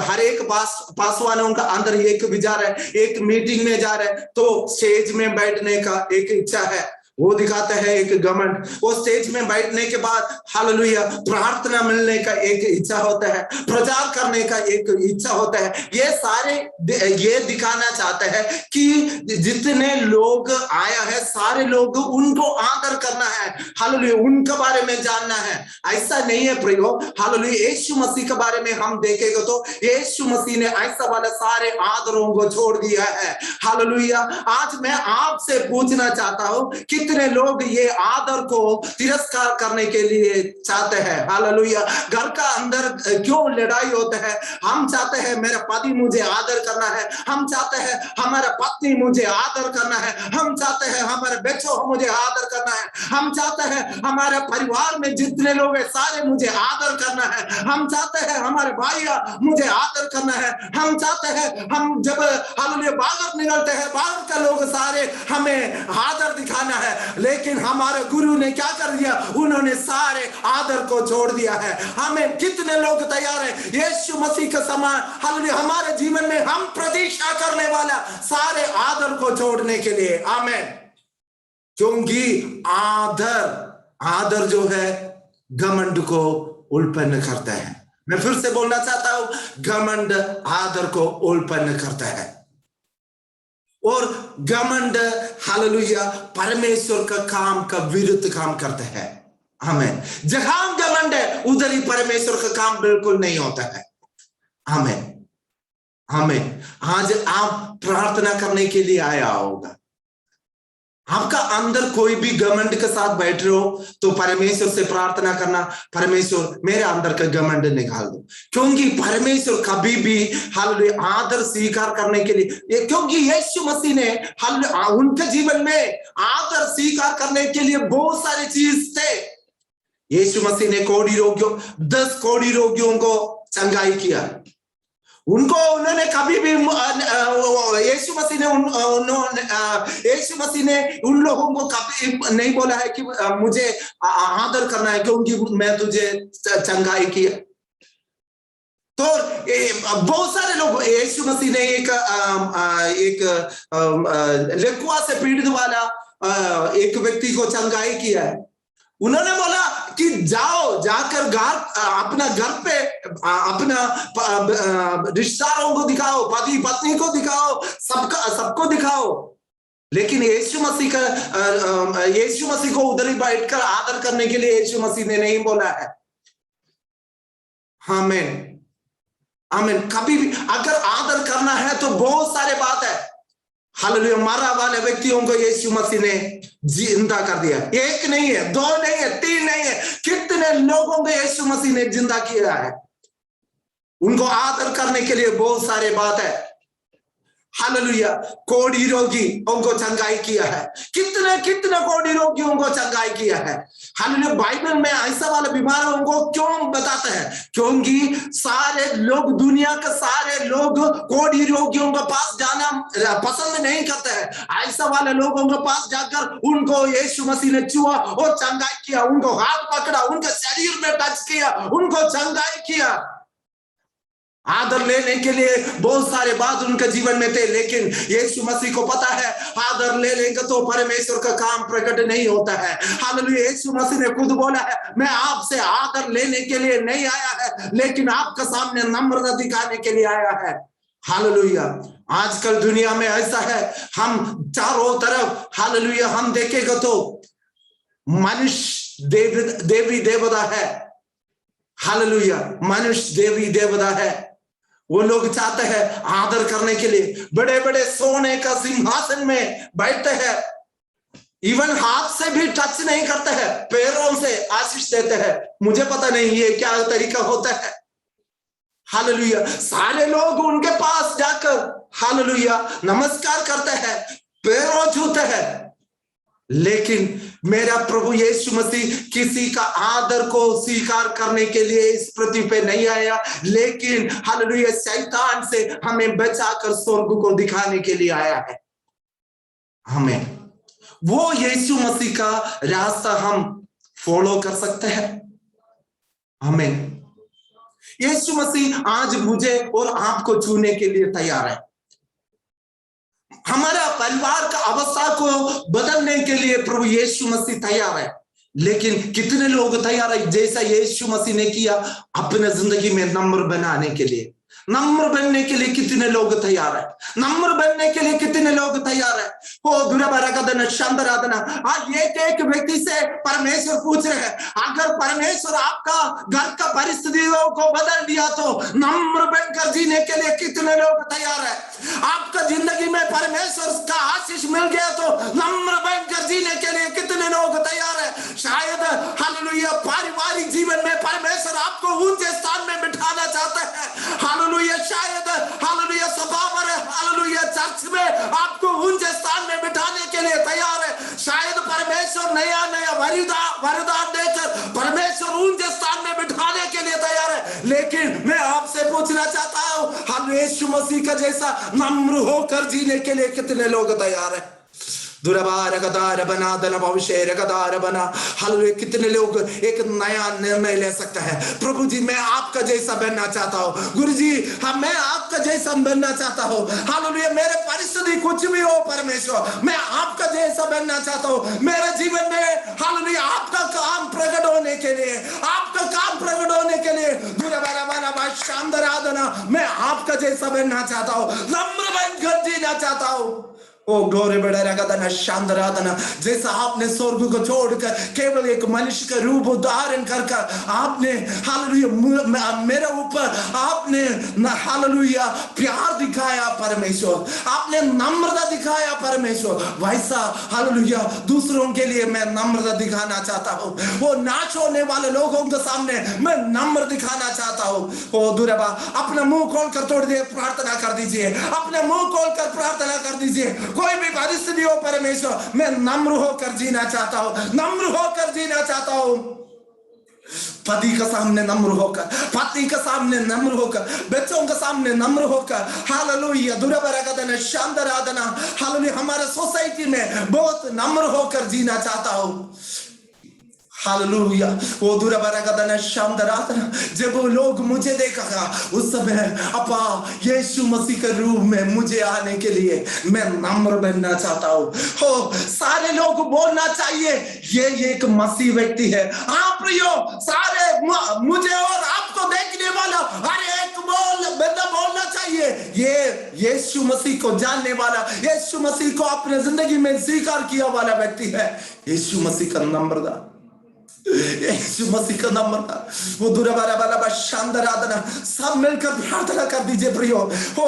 हर एक पासवानों का अंदर एक विचार है, एक मीटिंग में जा रहे हैं तो स्टेज में बैठने का एक इच्छा है, वो दिखाता है एक घमंड। वो स्टेज में बैठने के बाद हालेलुया प्रार्थना मिलने का एक इच्छा होता है, प्रचार करने का एक इच्छा होता है। ये सारे ये दिखाना चाहते हैं कि जितने लोग आया है सारे लोग उनको आदर करना है, हालेलुया, उनके बारे में जानना है। ऐसा नहीं है प्रियो, हालेलुया। यीशु मसीह के बारे में हम देखेंगे तो यीशु मसीह ने ऐसा वाले सारे आदरों को छोड़ दिया है, हालेलुया। आज मैं आपसे पूछना चाहता हूं, कितने लोग ये आदर को तिरस्कार करने के लिए चाहते हैं, हालेलुया। घर का अंदर क्यों लड़ाई होता है? हम चाहते हैं मेरा पति मुझे आदर करना है, हम चाहते हैं हमारा पत्नी मुझे आदर करना है, हम चाहते हैं हमारे बच्चों को मुझे आदर करना है, हम चाहते हैं हमारे परिवार में जितने लोग हैं सारे मुझे आदर करना है, हम चाहते हैं हमारे भाई मुझे आदर करना है, हम चाहते हैं हम जब हालेलुया बाहर निकलते हैं बाहर का लोग सारे हमें आदर दिखाना है। लेकिन हमारे गुरु ने क्या कर दिया? उन्होंने सारे आदर को छोड़ दिया है। हमें कितने लोग तैयार है यीशु मसीह के समान हालेलुया हमारे जीवन में हम प्रतीक्षा करने वाला सारे आदर को छोड़ने के लिए? आमीन। क्योंकि आदर जो है घमंड को उत्पन्न करता है। मैं फिर से बोलना चाहता हूं, घमंड आदर को उत्पन्न करता है। और घमंड हालेलुया परमेश्वर का काम का विरुद्ध काम करता है। आमीन। जहां घमंड है उधर ही परमेश्वर का काम बिल्कुल नहीं होता है। आमीन, आमीन। आज आप प्रार्थना करने के लिए आया होगा, आपका अंदर कोई भी घमंड के साथ बैठ रहे हो तो परमेश्वर से प्रार्थना करना, परमेश्वर मेरे अंदर का घमंड निकाल दो। क्योंकि परमेश्वर कभी भी हालेलुया आदर स्वीकार करने के लिए, क्योंकि यीशु मसीह ने उनके जीवन में आदर स्वीकार करने के लिए बहुत सारे चीज थे। यीशु मसीह ने 10 कोढ़ी रोगियों को चंगाई किया। उन्होंने कभी भी यीशु मसीह ने उन लोगों को कभी नहीं बोला है कि मुझे आदर करना है क्योंकि मैं तुझे चंगाई किया। तो बहुत सारे लोग यीशु मसीह ने एक लेकुआ से पीड़ित वाला एक व्यक्ति को चंगाई किया है। उन्होंने बोला कि जाकर अपना घर पे अपना रिश्तेदारों को दिखाओ, पति पत्नी को दिखाओ, सबको दिखाओ। लेकिन यीशु मसीह को उधर ही बैठकर आदर करने के लिए यीशु मसीह ने नहीं बोला है। आमीन, आमीन। कभी भी अगर आदर करना है तो बहुत सारे बात है, हालेलुया। मरा वाले व्यक्तियों को यीशु मसीह ने जिंदा कर दिया। 1 नहीं है, 2 नहीं है, 3 नहीं है, कितने लोगों को यीशु मसीह ने जिंदा किया है। उनको आदर करने के लिए बहुत सारे बात है, हालेलुया। कोढ़ी रोगी उनको चंगाई किया है, कितने कोढ़ी रोगियों को चंगाई किया है, हालेलुया। बाइबल में ऐसा वाले बीमारों को क्यों बताते हैं? क्योंकि सारे लोग, दुनिया के सारे लोग कोढ़ी रोगियों के पास जाना पसंद नहीं करते हैं। ऐसा वाले लोगों के पास जाकर उनको यीशु मसीह ने छुआ और चंगाई किया, उनको हाथ पकड़ा, उनके शरीर में टच किया, उनको चंगाई किया। आदर लेने के लिए बहुत सारे बात उनके जीवन में थे, लेकिन यीशु मसीह को पता है आदर ले लेंगे तो परमेश्वर का काम प्रकट नहीं होता है। हालेलुया। यीशु मसीह ने खुद बोला है, मैं आपसे आदर लेने के लिए नहीं आया है लेकिन आपके सामने नम्रता दिखाने के लिए आया है। हालेलुया। आजकल दुनिया में ऐसा है, हम चारों तरफ हालेलुया हम देखेगा तो मनुष्य देवी देवता है, हालेलुया। मनुष्य देवी देवता है। वो लोग चाहते हैं आदर करने के लिए बड़े बड़े सोने का सिंहासन में बैठते हैं, इवन हाथ से भी टच नहीं करते हैं, पैरों से आशीष देते हैं। मुझे पता नहीं ये क्या तरीका होता है, हालेलुया। सारे लोग उनके पास जाकर हालेलुया नमस्कार करते हैं, पैरों छूते हैं, लेकिन मेरा प्रभु यीशु मसीह किसी का आदर को स्वीकार करने के लिए इस पृथ्वी पे नहीं आया, लेकिन हालेलुया शैतान से हमें बचाकर स्वर्ग को दिखाने के लिए आया है। हमें वो यीशु मसीह का रास्ता हम फॉलो कर सकते हैं। हमें यीशु मसीह आज मुझे और आपको छूने के लिए तैयार है। हमारा परिवार का अवस्था को बदलने के लिए प्रभु यीशु मसीह तैयार है, लेकिन कितने लोग तैयार है जैसा यीशु मसीह ने किया अपने जिंदगी में नम्र बनाने के लिए? नम्र बनने के लिए कितने लोग तैयार है? नम्र बनने के लिए कितने लोग तैयार है? ओ दुराबाराधना शांतराधना, आज एक व्यक्ति से परमेश्वर पूछ रहे हैं, अगर परमेश्वर आपका घर का परिस्थितियों को बदल दिया तो नम्र बनकर जीने के लिए कितने लोग तैयार है? आपका जिंदगी में परमेश्वर का आशीष मिल गया तो नम्र बनकर जीने के लिए कितने लोग तैयार है? शायद हालेलुया पारिवारिक जीवन में परमेश्वर आपको ऊंचे स्थान में बिठाना चाहता है। हालेलुया शायद हालेलुया सभा पर हालेलुया चर्च में आपको ऊंचे स्थान में बिठाने के लिए तैयार है। शायद परमेश्वर नया नया वरदान देकर परमेश्वर ऊंचे स्थान में बिठाने के लिए तैयार है, लेकिन मैं आपसे पूछना चाहता हूं, हम यीशु मसीह का जैसा नम्र होकर जीने के लिए कितने लोग तैयार है? कितने लोग एक नया निर्णय ले सकते हैं? प्रभु जी मैं आपका जैसा बनना चाहता हूँ। गुरु जी मैं आपका जैसा बनना चाहता हूँ। हालेलुया मेरे परिस्थिति कुछ भी हो परमेश्वर, मैं आपका जैसा बनना चाहता हूँ। मेरे जीवन में हालेलुया आपका काम प्रकट होने के लिए, आपका काम प्रकट होने के लिए शानदार आदना मैं आपका जैसा बनना चाहता हूँ, नम्र बनकर जीना चाहता हूँ। ओ ग्लोरी बढ़ा शानदार आदना, जैसा आपने स्वर्ग को छोड़कर केवल एक मनुष्य का रूप धारण कर आपने हालेलुया मेरे ऊपर आपने हालेलुया प्यार दिखाया परमेश्वर, आपने नम्रता दिखाया परमेश्वर, वैसा हालेलुया दूसरों के लिए मैं नम्रता दिखाना चाहता हूँ। वो नाच होने वाले लोगों के सामने मैं नम्र दिखाना चाहता हूँ। ओ दुराबा अपना मुंह खोलकर तोड़ दिए प्रार्थना कर दीजिए, अपने मुंह खोलकर प्रार्थना कर दीजिए। कोई भी परिस्थिति हो परमेश्वर मैं नम्र होकर जीना चाहता हूँ, नम्र होकर जीना चाहता हूँ। पति के सामने नम्र होकर, पत्नी के सामने नम्र होकर, बच्चों के सामने नम्र होकर हालेलुया दुराबाराधना शानदार आदना हालेलुया हमारे सोसाइटी में बहुत नम्र होकर जीना चाहता हूँ। हालेलुया वो दुराबाराधना शानदार आदना जब वो लोग मुझे देखेगा उस समय अपा यीशु मसीह के रूप में मुझे आने के लिए मैं नम्र बनना चाहता हूँ। हो सारे लोग बोलना चाहिए ये एक मसीह व्यक्ति है। आप प्रियो सारे मुझे और आपको देखने वाला हर एक बंदा बोलना चाहिए ये यीशु मसीह को जानने वाला, यीशु मसीह को अपने जिंदगी में स्वीकार किया वाला व्यक्ति है। यीशु मसीह का नम्रता, यीशु मसीह का नम्रता वो दुराबाराधना शानदार आदना सब मिलकर प्रार्थना कर दीजिए प्रियो। हो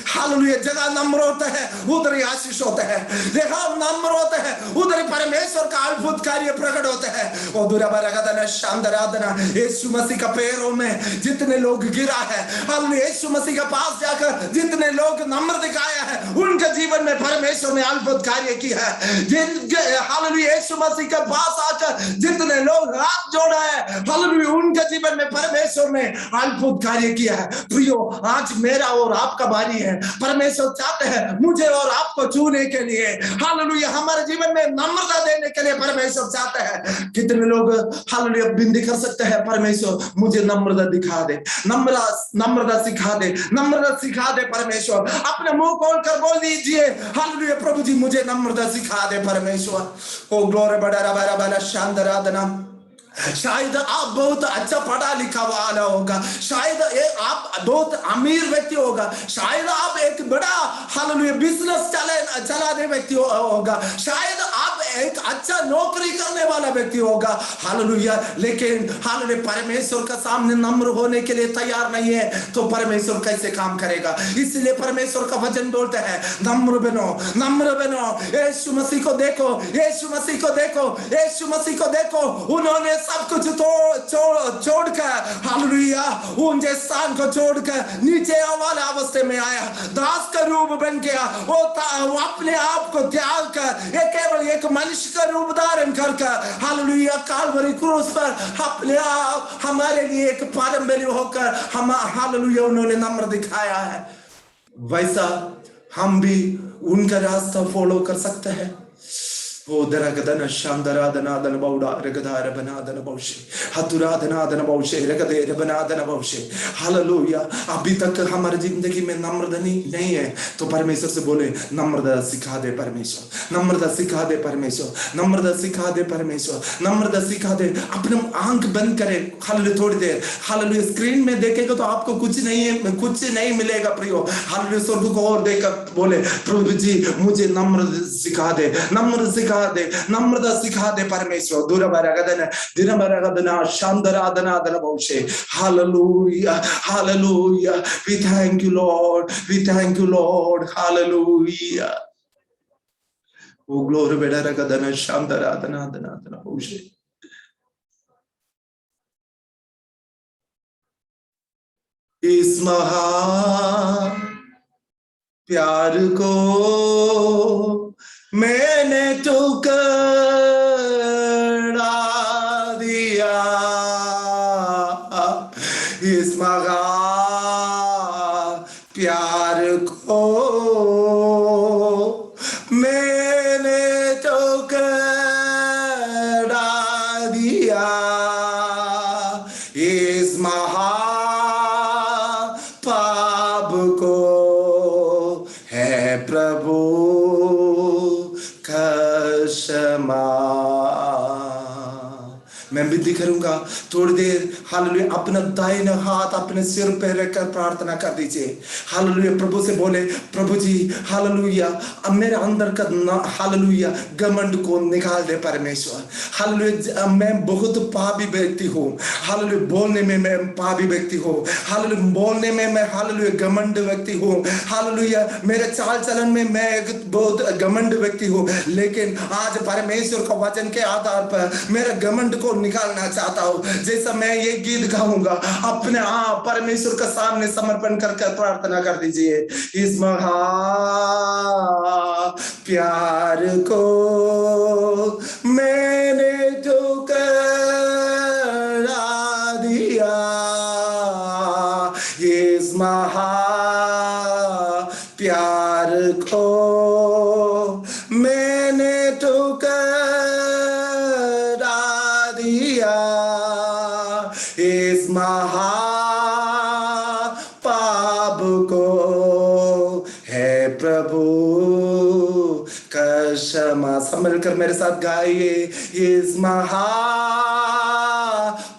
हालेलुया जगह नम्र होता है उधर ही आशीष होता है, जगह नम्र होता है उधर ही परमेश्वर का अद्भुत कार्य प्रकट होता है। वो दुराबाराधना शानदार आदना यीशु मसीह का पैरों में जितने लोग गिरा है, हालेलुया यीशु मसीह के पास जाकर जितने लोग नम्र दिखाया है उनके जीवन में परमेश्वर ने अद्भुत कार्य किया है। जिनके हालेलुया यीशु मसीह के पास आकर जितने लोग हाथ जोड़ा है हालेलुया उनके जीवन में परमेश्वर ने अद्भुत कार्य किया है। प्रियो आज मेरा और आपका बारी है, परमेश्वर चाहते हैं मुझे और आपको छूने के लिए, हालेलुया हमारे जीवन में नम्रता देने के लिए परमेश्वर चाहते हैं। कितने लोग हालेलुया विनती कर सकते हैं परमेश्वर मुझे नम्रता दिखा दे, नम्रता सिखा दे, नम्रता सिखा दे परमेश्वर। अपने मुंह खोलकर बोल दीजिए हालेलुया प्रभु जी मुझे नम्रता सिखा दे परमेश्वर। ओ ग्लोरी बड़ा शानदार आदना शायद आप बहुत अच्छा पढ़ा लिखा वाला होगा, शायद आप बहुत अमीर व्यक्ति होगा, शायद आप एक बड़ा हालेलुया बिजनेस चलाने व्यक्ति होगा, शायद आप एक अच्छा नौकरी करने वाला व्यक्ति होगा, हालेलुया, लेकिन हालेलुया परमेश्वर का सामने नम्र होने के लिए तैयार नहीं है तो परमेश्वर कैसे काम करेगा। इसलिए परमेश्वर का वचन बोलते हैं नम्र बनो, नम्र बनो। यीशु मसीह को देखो, यीशु मसीह को देखो, यीशु मसीह को देखो, उन्होंने सब कुछ छोड़कर हालेलुया उन स्थान को छोड़कर नीचे वाले अवस्था में आया, दास का रूप बन गया। वो अपने आप को त्याग कर केवल एक मनुष्य का रूप धारण कर हालेलुया काल्वरी क्रूस पर अपने आप हमारे लिए एक परम बलि होकर हम हालेलुया उन्होंने नम्र दिखाया है। वैसा हम भी उनका रास्ता फॉलो कर सकते हैं। ओ दरगदन शांदराधनाधन बौड़ा रगदार बनाधन बौशे हतुराधनाधन बौशे रगदेर बनाधन बौशे हालेलुया। अभी तक हमारी जिंदगी में नम्रता नहीं है तो परमेश्वर से बोले नम्रता सिखा दे परमेश्वर, नम्रता सिखा दे परमेश्वर, नम्रता सिखा दे परमेश्वर, नम्रता सिखा दे। अपने आंख बंद करे हालेलुया थोड़ी देर, हालेलुया स्क्रीन में देखेगा तो आपको कुछ नहीं मिलेगा प्रियो। हालेलुया स्वर्ग को और देखकर बोले प्रभु जी मुझे नम्र सिखा दे, नम्र सिखा दे, नम्रता सिखा दे परमेश्वर। Hallelujah hallelujah. We thank you Lord, we thank you Lord, hallelujah. Oh glory be to God. Shandaradana boshe इस महा प्यार को मैंने ठुकरा दिया, इस महा प्यार को मैंने ठुकरा दिया, इस महा पाप को है प्रभु क्षमा। मैं विधि करूंगा थोड़ी देर हालेलुया अपना दाहिना हाथ अपने सिर पे रखकर प्रार्थना कर दीजिए। हालेलुया प्रभु से बोले प्रभु जी हालेलुया अब मेरे अंदर का हालेलुया घमंड को निकाल दे परमेश्वर। हालेलुया मैं बहुत पापी व्यक्ति हूँ, हालेलुया बोलने में मैं पापी व्यक्ति हूँ, हालेलुया बोलने में मैं हालेलुया घमंड व्यक्ति हूँ, हालेलुया मेरे चाल चलन में मैं एक बहुत घमंड व्यक्ति हूँ। लेकिन आज परमेश्वर का वचन के आधार पर मेरे घमंड को निकालना चाहता हूँ। जैसा मैं ये गीत गाऊंगा अपने आप परमेश्वर का सामने समर्पण कर प्रार्थना कर दीजिए। इस महा प्यार को मैंने ठुकरा दिया, इस महा प्यार को मैंने ठुकरा दिया, इस महा पाप को है प्रभु क्षमा। संभल कर मेरे साथ गाइए, इस महा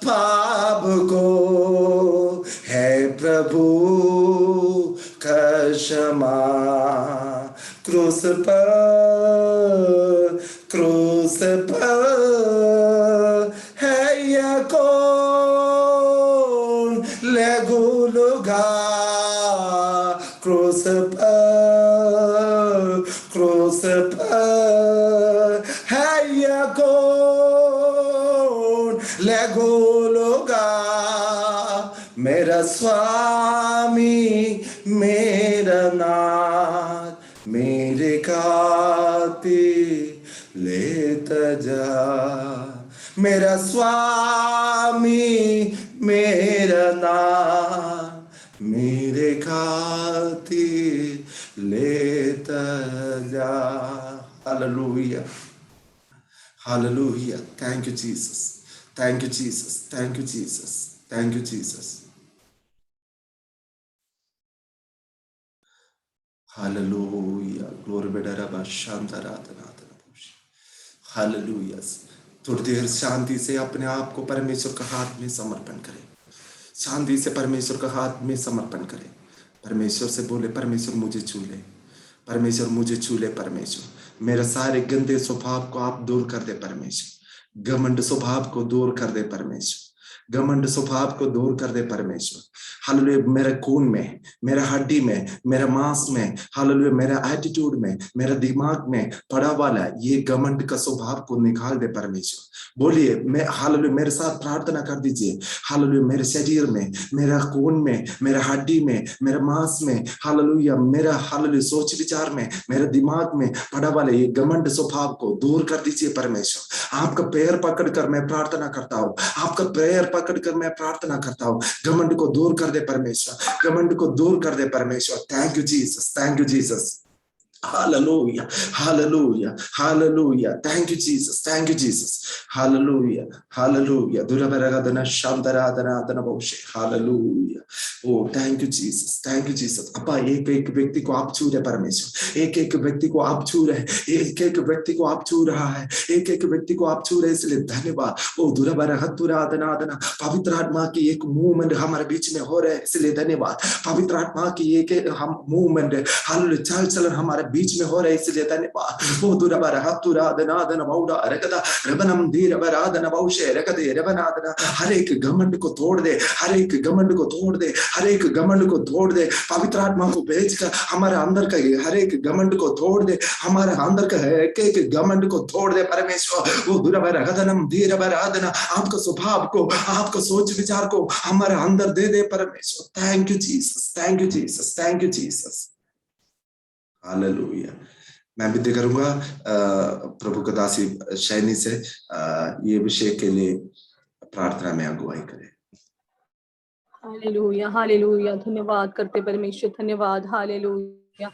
पाप को है प्रभु क्षमा। क्रूस पर है या कौन लगुलगा, क्रूस पर है या कौन लगुलगा। मेरा स्वामी मेरा नाथ मेरे खातिर लेता जा, मेरा स्वामी मेरा नाथ मेरे खातिर लेता जा। Hallelujah hallelujah. Thank you Jesus, thank you Jesus, thank you Jesus, thank you Jesus. Hallelujah glory बे रबा शांतराधना। हालेलुया। थोड़ी देर शांति से अपने आप को परमेश्वर का हाथ में समर्पण करें, शांति से परमेश्वर का हाथ में समर्पण करें। परमेश्वर से बोले परमेश्वर मुझे छू ले, परमेश्वर मुझे छू ले, परमेश्वर मेरे सारे गंदे स्वभाव को आप दूर कर दे परमेश्वर, घमंड स्वभाव को दूर कर दे परमेश्वर, घमंड स्वभाव को दूर कर दे परमेश्वर। हालेलुया, मेरे खून में, मेरे हड्डी में, मेरे मांस में, हालेलुया, मेरे एटीट्यूड में, मेरे दिमाग में पड़ा वाला ये घमंड का स्वभाव को निकाल दे परमेश्वर। बोलिए, मैं हालेलुया, मेरे साथ प्रार्थना कर दीजिए। हालेलुया, मेरे शरीर में, मेरा खून में, मेरे हड्डी में, मेरे मांस में, हालेलुया, मेरा हालेलुया सोच विचार में, मेरे दिमाग में पड़ा वाले ये घमंड स्वभाव को दूर कर दीजिए परमेश्वर। आपका पैर पकड़कर मैं प्रार्थना करता हूँ, आपका पैर पकड़कर मैं प्रार्थना करता हूँ। घमंड को दूर कर दे परमेश्वर, घमंड को दूर कर दे परमेश्वर। Thank you Jesus, thank you Jesus. Hallelujah, hallelujah, hallelujah. Thank you, Jesus. Thank you, Jesus. Hallelujah, hallelujah. Durabaradana shandaradana boshe. Hallelujah. Oh, thank you, Jesus. Thank you, Jesus. अपा एक एक व्यक्ति को आप छू रहे परमेश्वर, एक एक व्यक्ति को आप छू रहे, एक एक व्यक्ति को आप छू रहा है, एक एक व्यक्ति को आप छू रहे, इसलिए धन्यवाद। ओ दुराबाराधना, पवित्र आत्मा की एक मूवमेंट हमारे बीच में हो रहा है, इसलिए धन्यवाद। पवित्र आत्मा की एक हम मूवमेंट, हालेलुया, चाल चलन हमारे बीच में हो रहा है, इसलिए धन्यवाद। ओ दुराबाराधना बौड़ा रकदा रबनम धीरबराधना बौशे रकदे रबनाधना। हर एक घमंड को तोड़ दे, हर एक घमंड को तोड़ दे, हर एक घमंड को तोड़ दे। पवित्र आत्मा को भेजकर हमारे अंदर का हर एक घमंड को तोड़ दे, हमारे अंदर का एक एक घमंड को तोड़ दे परमेश्वर। वो दुराबाराधनम धीरबराधना, आपका स्वभाव को, आपका सोच विचार को हमारे अंदर दे दे परमेश्वर। Thank you Jesus, thank you Jesus, thank you Jesus. Hallelujah. मैं विनती करूंगा प्रभु का दासी शैनी से ये विषय के लिए प्रार्थना में अगुवाई करें। Hallelujah, hallelujah. धन्यवाद करते परमेश्वर, धन्यवाद। हालेलुया।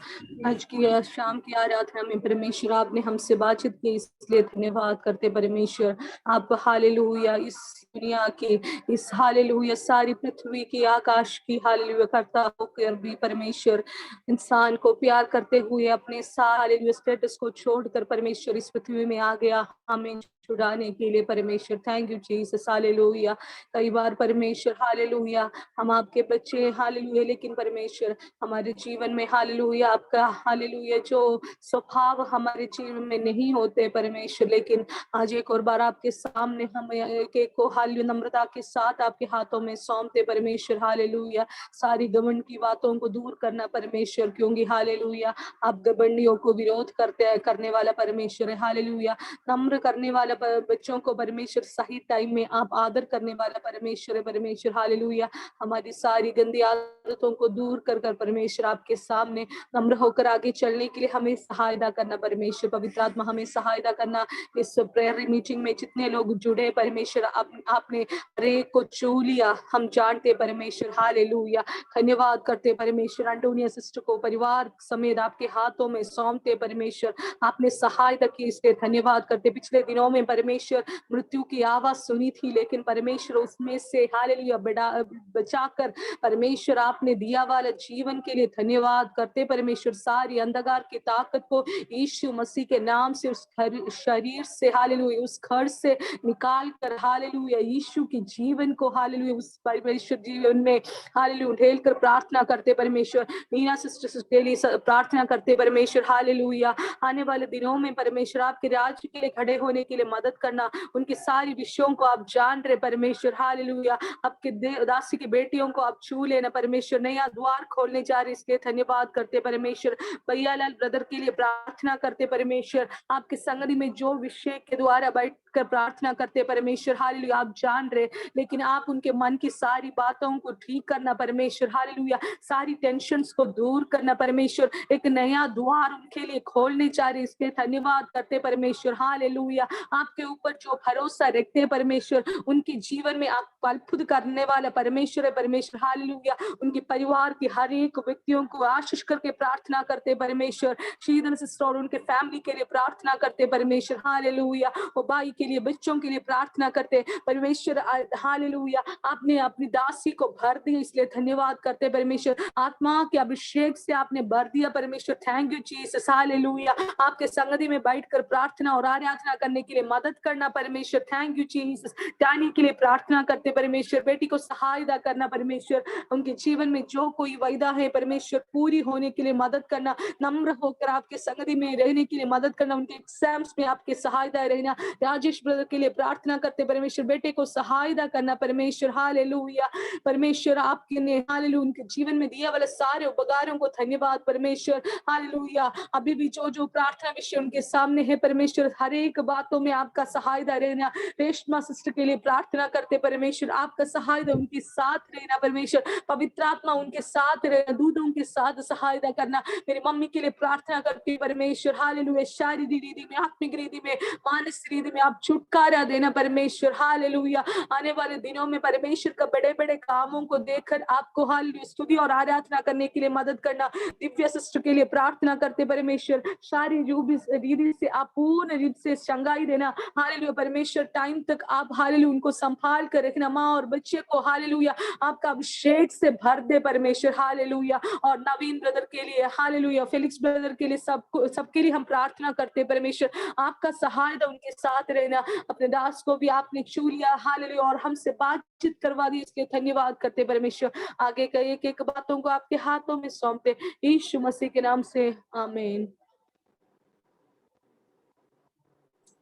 आज की शाम की आराधना में परमेश्वर आपने हमसे बातचीत की, इसलिए धन्यवाद करते परमेश्वर। आप हालेलुया इस दुनिया की, इस हालेलुया सारी पृथ्वी की, आकाश की हालेलुया करता होकर भी परमेश्वर इंसान को प्यार करते हुए अपने हालेलुया स्टेटस को छोड़कर परमेश्वर इस पृथ्वी में आ गया हमें छुड़ाने के लिए परमेश्वर। Thank you Jesus, hallelujah. कई बार परमेश्वर हालेलुया हम आपके बच्चे हालेलुया, लेकिन परमेश्वर हमारे जीवन में हालेलुया आपका हालेलुया जो स्वभाव हमारे जीवन में नहीं होते परमेश्वर, लेकिन आज एक और बार आपके सामने हम एक एक को हालेलुया नम्रता के साथ आपके हाथों में सौंपते परमेश्वर। हालेलुया सारी घमंड की बातों को दूर करना परमेश्वर, क्योंकि हालेलुया आप घमंडियों को विरोध करने वाला परमेश्वर है। हालेलुया नम्र करने वाला बच्चों को परमेश्वर सही टाइम में आप आदर करने वाला परमेश्वर है परमेश्वर। हालेलुया हमारी सारी गंदी आदतों को दूर कर परमेश्वर आपके सामने नम्र होकर आगे चलने के लिए हमें सहायता करना परमेश्वर। पवित्र आत्मा हमें सहायता करना। इस प्रेयर मीटिंग में जितने लोग जुड़े परमेश्वर आपने हर एक को छू लिया, हम जानते परमेश्वर। हालेलुया धन्यवाद करते परमेश्वर। एंटोनिया सिस्टर को परिवार समेत आपके हाथों में सौंपते परमेश्वर। आपने सहायता की, इसलिए धन्यवाद करते। पिछले दिनों में परमेश्वर मृत्यु की आवाज सुनी थी, लेकिन परमेश्वर उसमें से हालेलुया बचाकर परमेश्वर आपने दिया वाला जीवन के लिए धन्यवाद करते परमेश्वर। सारी अंधकार की ताकत को यीशु मसीह के नाम से उस शरीर से हालेलुया उस घर से निकाल कर हालेलुया यीशु के जीवन को हालेलुया उस परमेश्वर जीवन में हालेलुया ढेल कर प्रार्थना करते परमेश्वर। मीना सिस्टर के लिए प्रार्थना करते परमेश्वर। हालेलुया आने वाले दिनों में परमेश्वर आपके राज्य के लिए खड़े होने के लिए मदद करना। उनके सारी विषयों को आप जान रहे परमेश्वर। हालेलुया आपके दासी की बेटियों को आप छू लेना परमेश्वर। नया द्वार खोलने जा रहे, इसलिए धन्यवाद करते परमेश्वर। भैया लाल ब्रदर के लिए प्रार्थना करते परमेश्वर। आपके संगति में जो विषय के द्वारा बैठ कर प्रार्थना करते परमेश्वर। हालेलुया आप जान रहे, लेकिन आप उनके मन की सारी बातों को ठीक करना परमेश्वर। हालेलुया सारी टेंशन्स को दूर करना परमेश्वर। एक नया द्वार उनके लिए खोलने जा रहे, इसके धन्यवाद करते परमेश्वर। हालेलुया आपके ऊपर जो भरोसा रखते परमेश्वर, उनके जीवन में आप अद्भुत करने वाला परमेश्वर है परमेश्वर। हालेलुया उनके परिवार के हर एक व्यक्तियों को आशीष करके प्रार्थना करते परमेश्वर। शीदन सिस्टर और उनके फैमिली के लिए प्रार्थना करते परमेश्वर। हालेलुया वो भाई के लिए, बच्चों के लिए प्रार्थना करते परमेश्वर। हालेलुया आपने अपनी दासी को भर दिया, इसलिए धन्यवाद करते परमेश्वर। आत्मा के अभिषेक से आपने भर दिया परमेश्वर। Thank you Jesus. हालेलुया आपके संगति में बैठकर प्रार्थना और आराधना करने के लिए मदद करना परमेश्वर। Thank you Jesus. टानी के लिए प्रार्थना करते परमेश्वर, बेटी को सहायता करना परमेश्वर, उनके जीवन में जो कोई वायदा है परमेश्वर पूरी होने के लिए मदद करना, नम्र होकर आपके संगति में रहने के लिए मदद करना, उनके एग्जाम्स में आपके सहायता रहना। राजेश ब्रदर के लिए प्रार्थना करते परमेश्वर, बेटे को सहायता करना परमेश्वर। हालेलुया परमेश्वर, आपके ने हालेलुया उनके जीवन में दिया वाले सारे उपकारों को धन्यवाद परमेश्वर। हालेलुया अभी भी जो जो प्रार्थना विषय उनके सामने है परमेश्वर, हर एक बातों में आपका सहायता रहना। रेशमा सिस्टर के लिए प्रार्थना करते परमेश्वर, आपका सहायता उनके साथ रहना परमेश्वर, पवित्र आत्मा उनके साथ रहना, दूधों के साथ सहायता करना। मेरी मम्मी के लिए प्रार्थना करती परमेश्वर, हालेलुया शारीरिक रीति में, आत्मिक रीति में, मानसिक रीति में आप छुटकारा देना परमेश्वर। हालेलुया आने वाले दिनों में परमेश्वर का बड़े बड़े कामों को देखकर आपको हालेलुया स्तुति और आराधना करने के लिए मदद करना। दिव्या सिस्टर के लिए प्रार्थना करते परमेश्वर, सारी रीति से आप पूर्ण रीति से चंगाई देना। हालेलुया परमेश्वर टाइम तक आप हालेलुया उनको संभाल कर रखना, माँ और बच्चे को हालेलुया आपका अभिषेक से भर दे परमेश्वर। हालेलुया और नवीन ब्रदर के लिए हालेलुया, फेलिक्स ब्रदर के लिए, सबके लिए हम प्रार्थना करते परमेश्वर, आपका सहायता उनके साथ रहना। अपने दास को भी आपने छू लिया हालेलुया और हमसे बातचीत करवा दी, इसके धन्यवाद करते परमेश्वर। आगे का एक एक बातों को आपके हाथों में सौंपते यीशु मसीह के नाम से आमीन।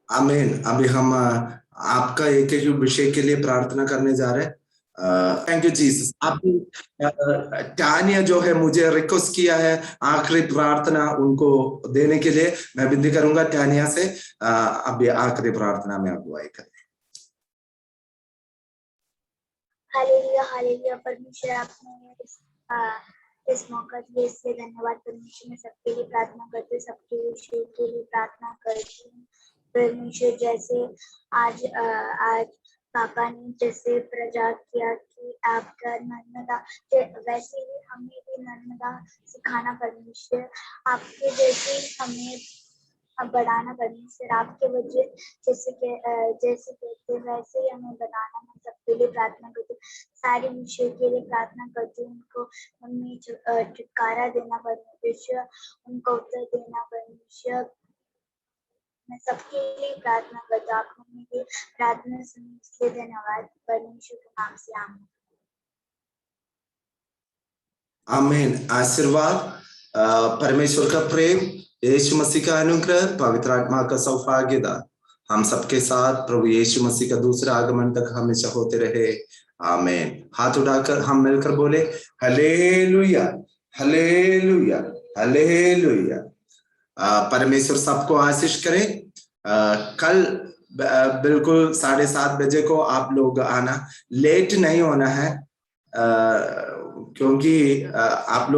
आमीन। अभी हम आपका एक एक विषय के लिए प्रार्थना करने जा रहे हैं। Thank you Jesus. आपने टानिया जो है मुझे रिक्वेस्ट किया है आखिरी प्रार्थना उनको देने के लिए, मैं विनती करूंगा टानिया से अभी आखिरी प्रार्थना में अगुवाई करें। हालेलुया हालेलुया परमेश्वर, आपने इस मौका दिए इसलिए धन्यवाद परमेश्वर। मैं सबके लिए प्रार्थना करती हूँ, सबके विषय के लिए प्रार्थना करती हूँ परमेश्वर। जैसे आज पापा ने जैसे प्रचार किया कि आपका नर्मदा, वैसे ही हमें भी नर्मदा सिखाना परमेश्वर, आपके जैसे हमें बढ़ाना परमेश्वर, आपके वजह जैसे कहते वैसे ही हमें बनाना। मैं सबके लिए प्रार्थना करती हूँ, सारे विषय के लिए प्रार्थना करती हूँ। उनमें छुटकारा देना परमेश्वर, उनको उत्तर देना परमेश्वर। मैं सबके लिए प्रार्थना करता हूँ, आपने मेरी प्रार्थना सुनी इसलिए धन्यवाद परमेश्वर के नाम से आमीन। आमीन। आशीर्वाद, परमेश्वर का प्रेम, यीशु मसीह का अनुग्रह, पवित्र आत्मा का सौभाग्यता हम सबके साथ प्रभु यीशु मसीह का दूसरा आगमन तक हमेशा होते रहे। आमीन। हाथ उठाकर हम मिलकर बोले हालेलुया हालेलुया हालेलुया। परमेश्वर सबको आशीष करे। कल बिल्कुल 7:30 बजे को आप लोग आना, लेट नहीं होना है क्योंकि आप लोग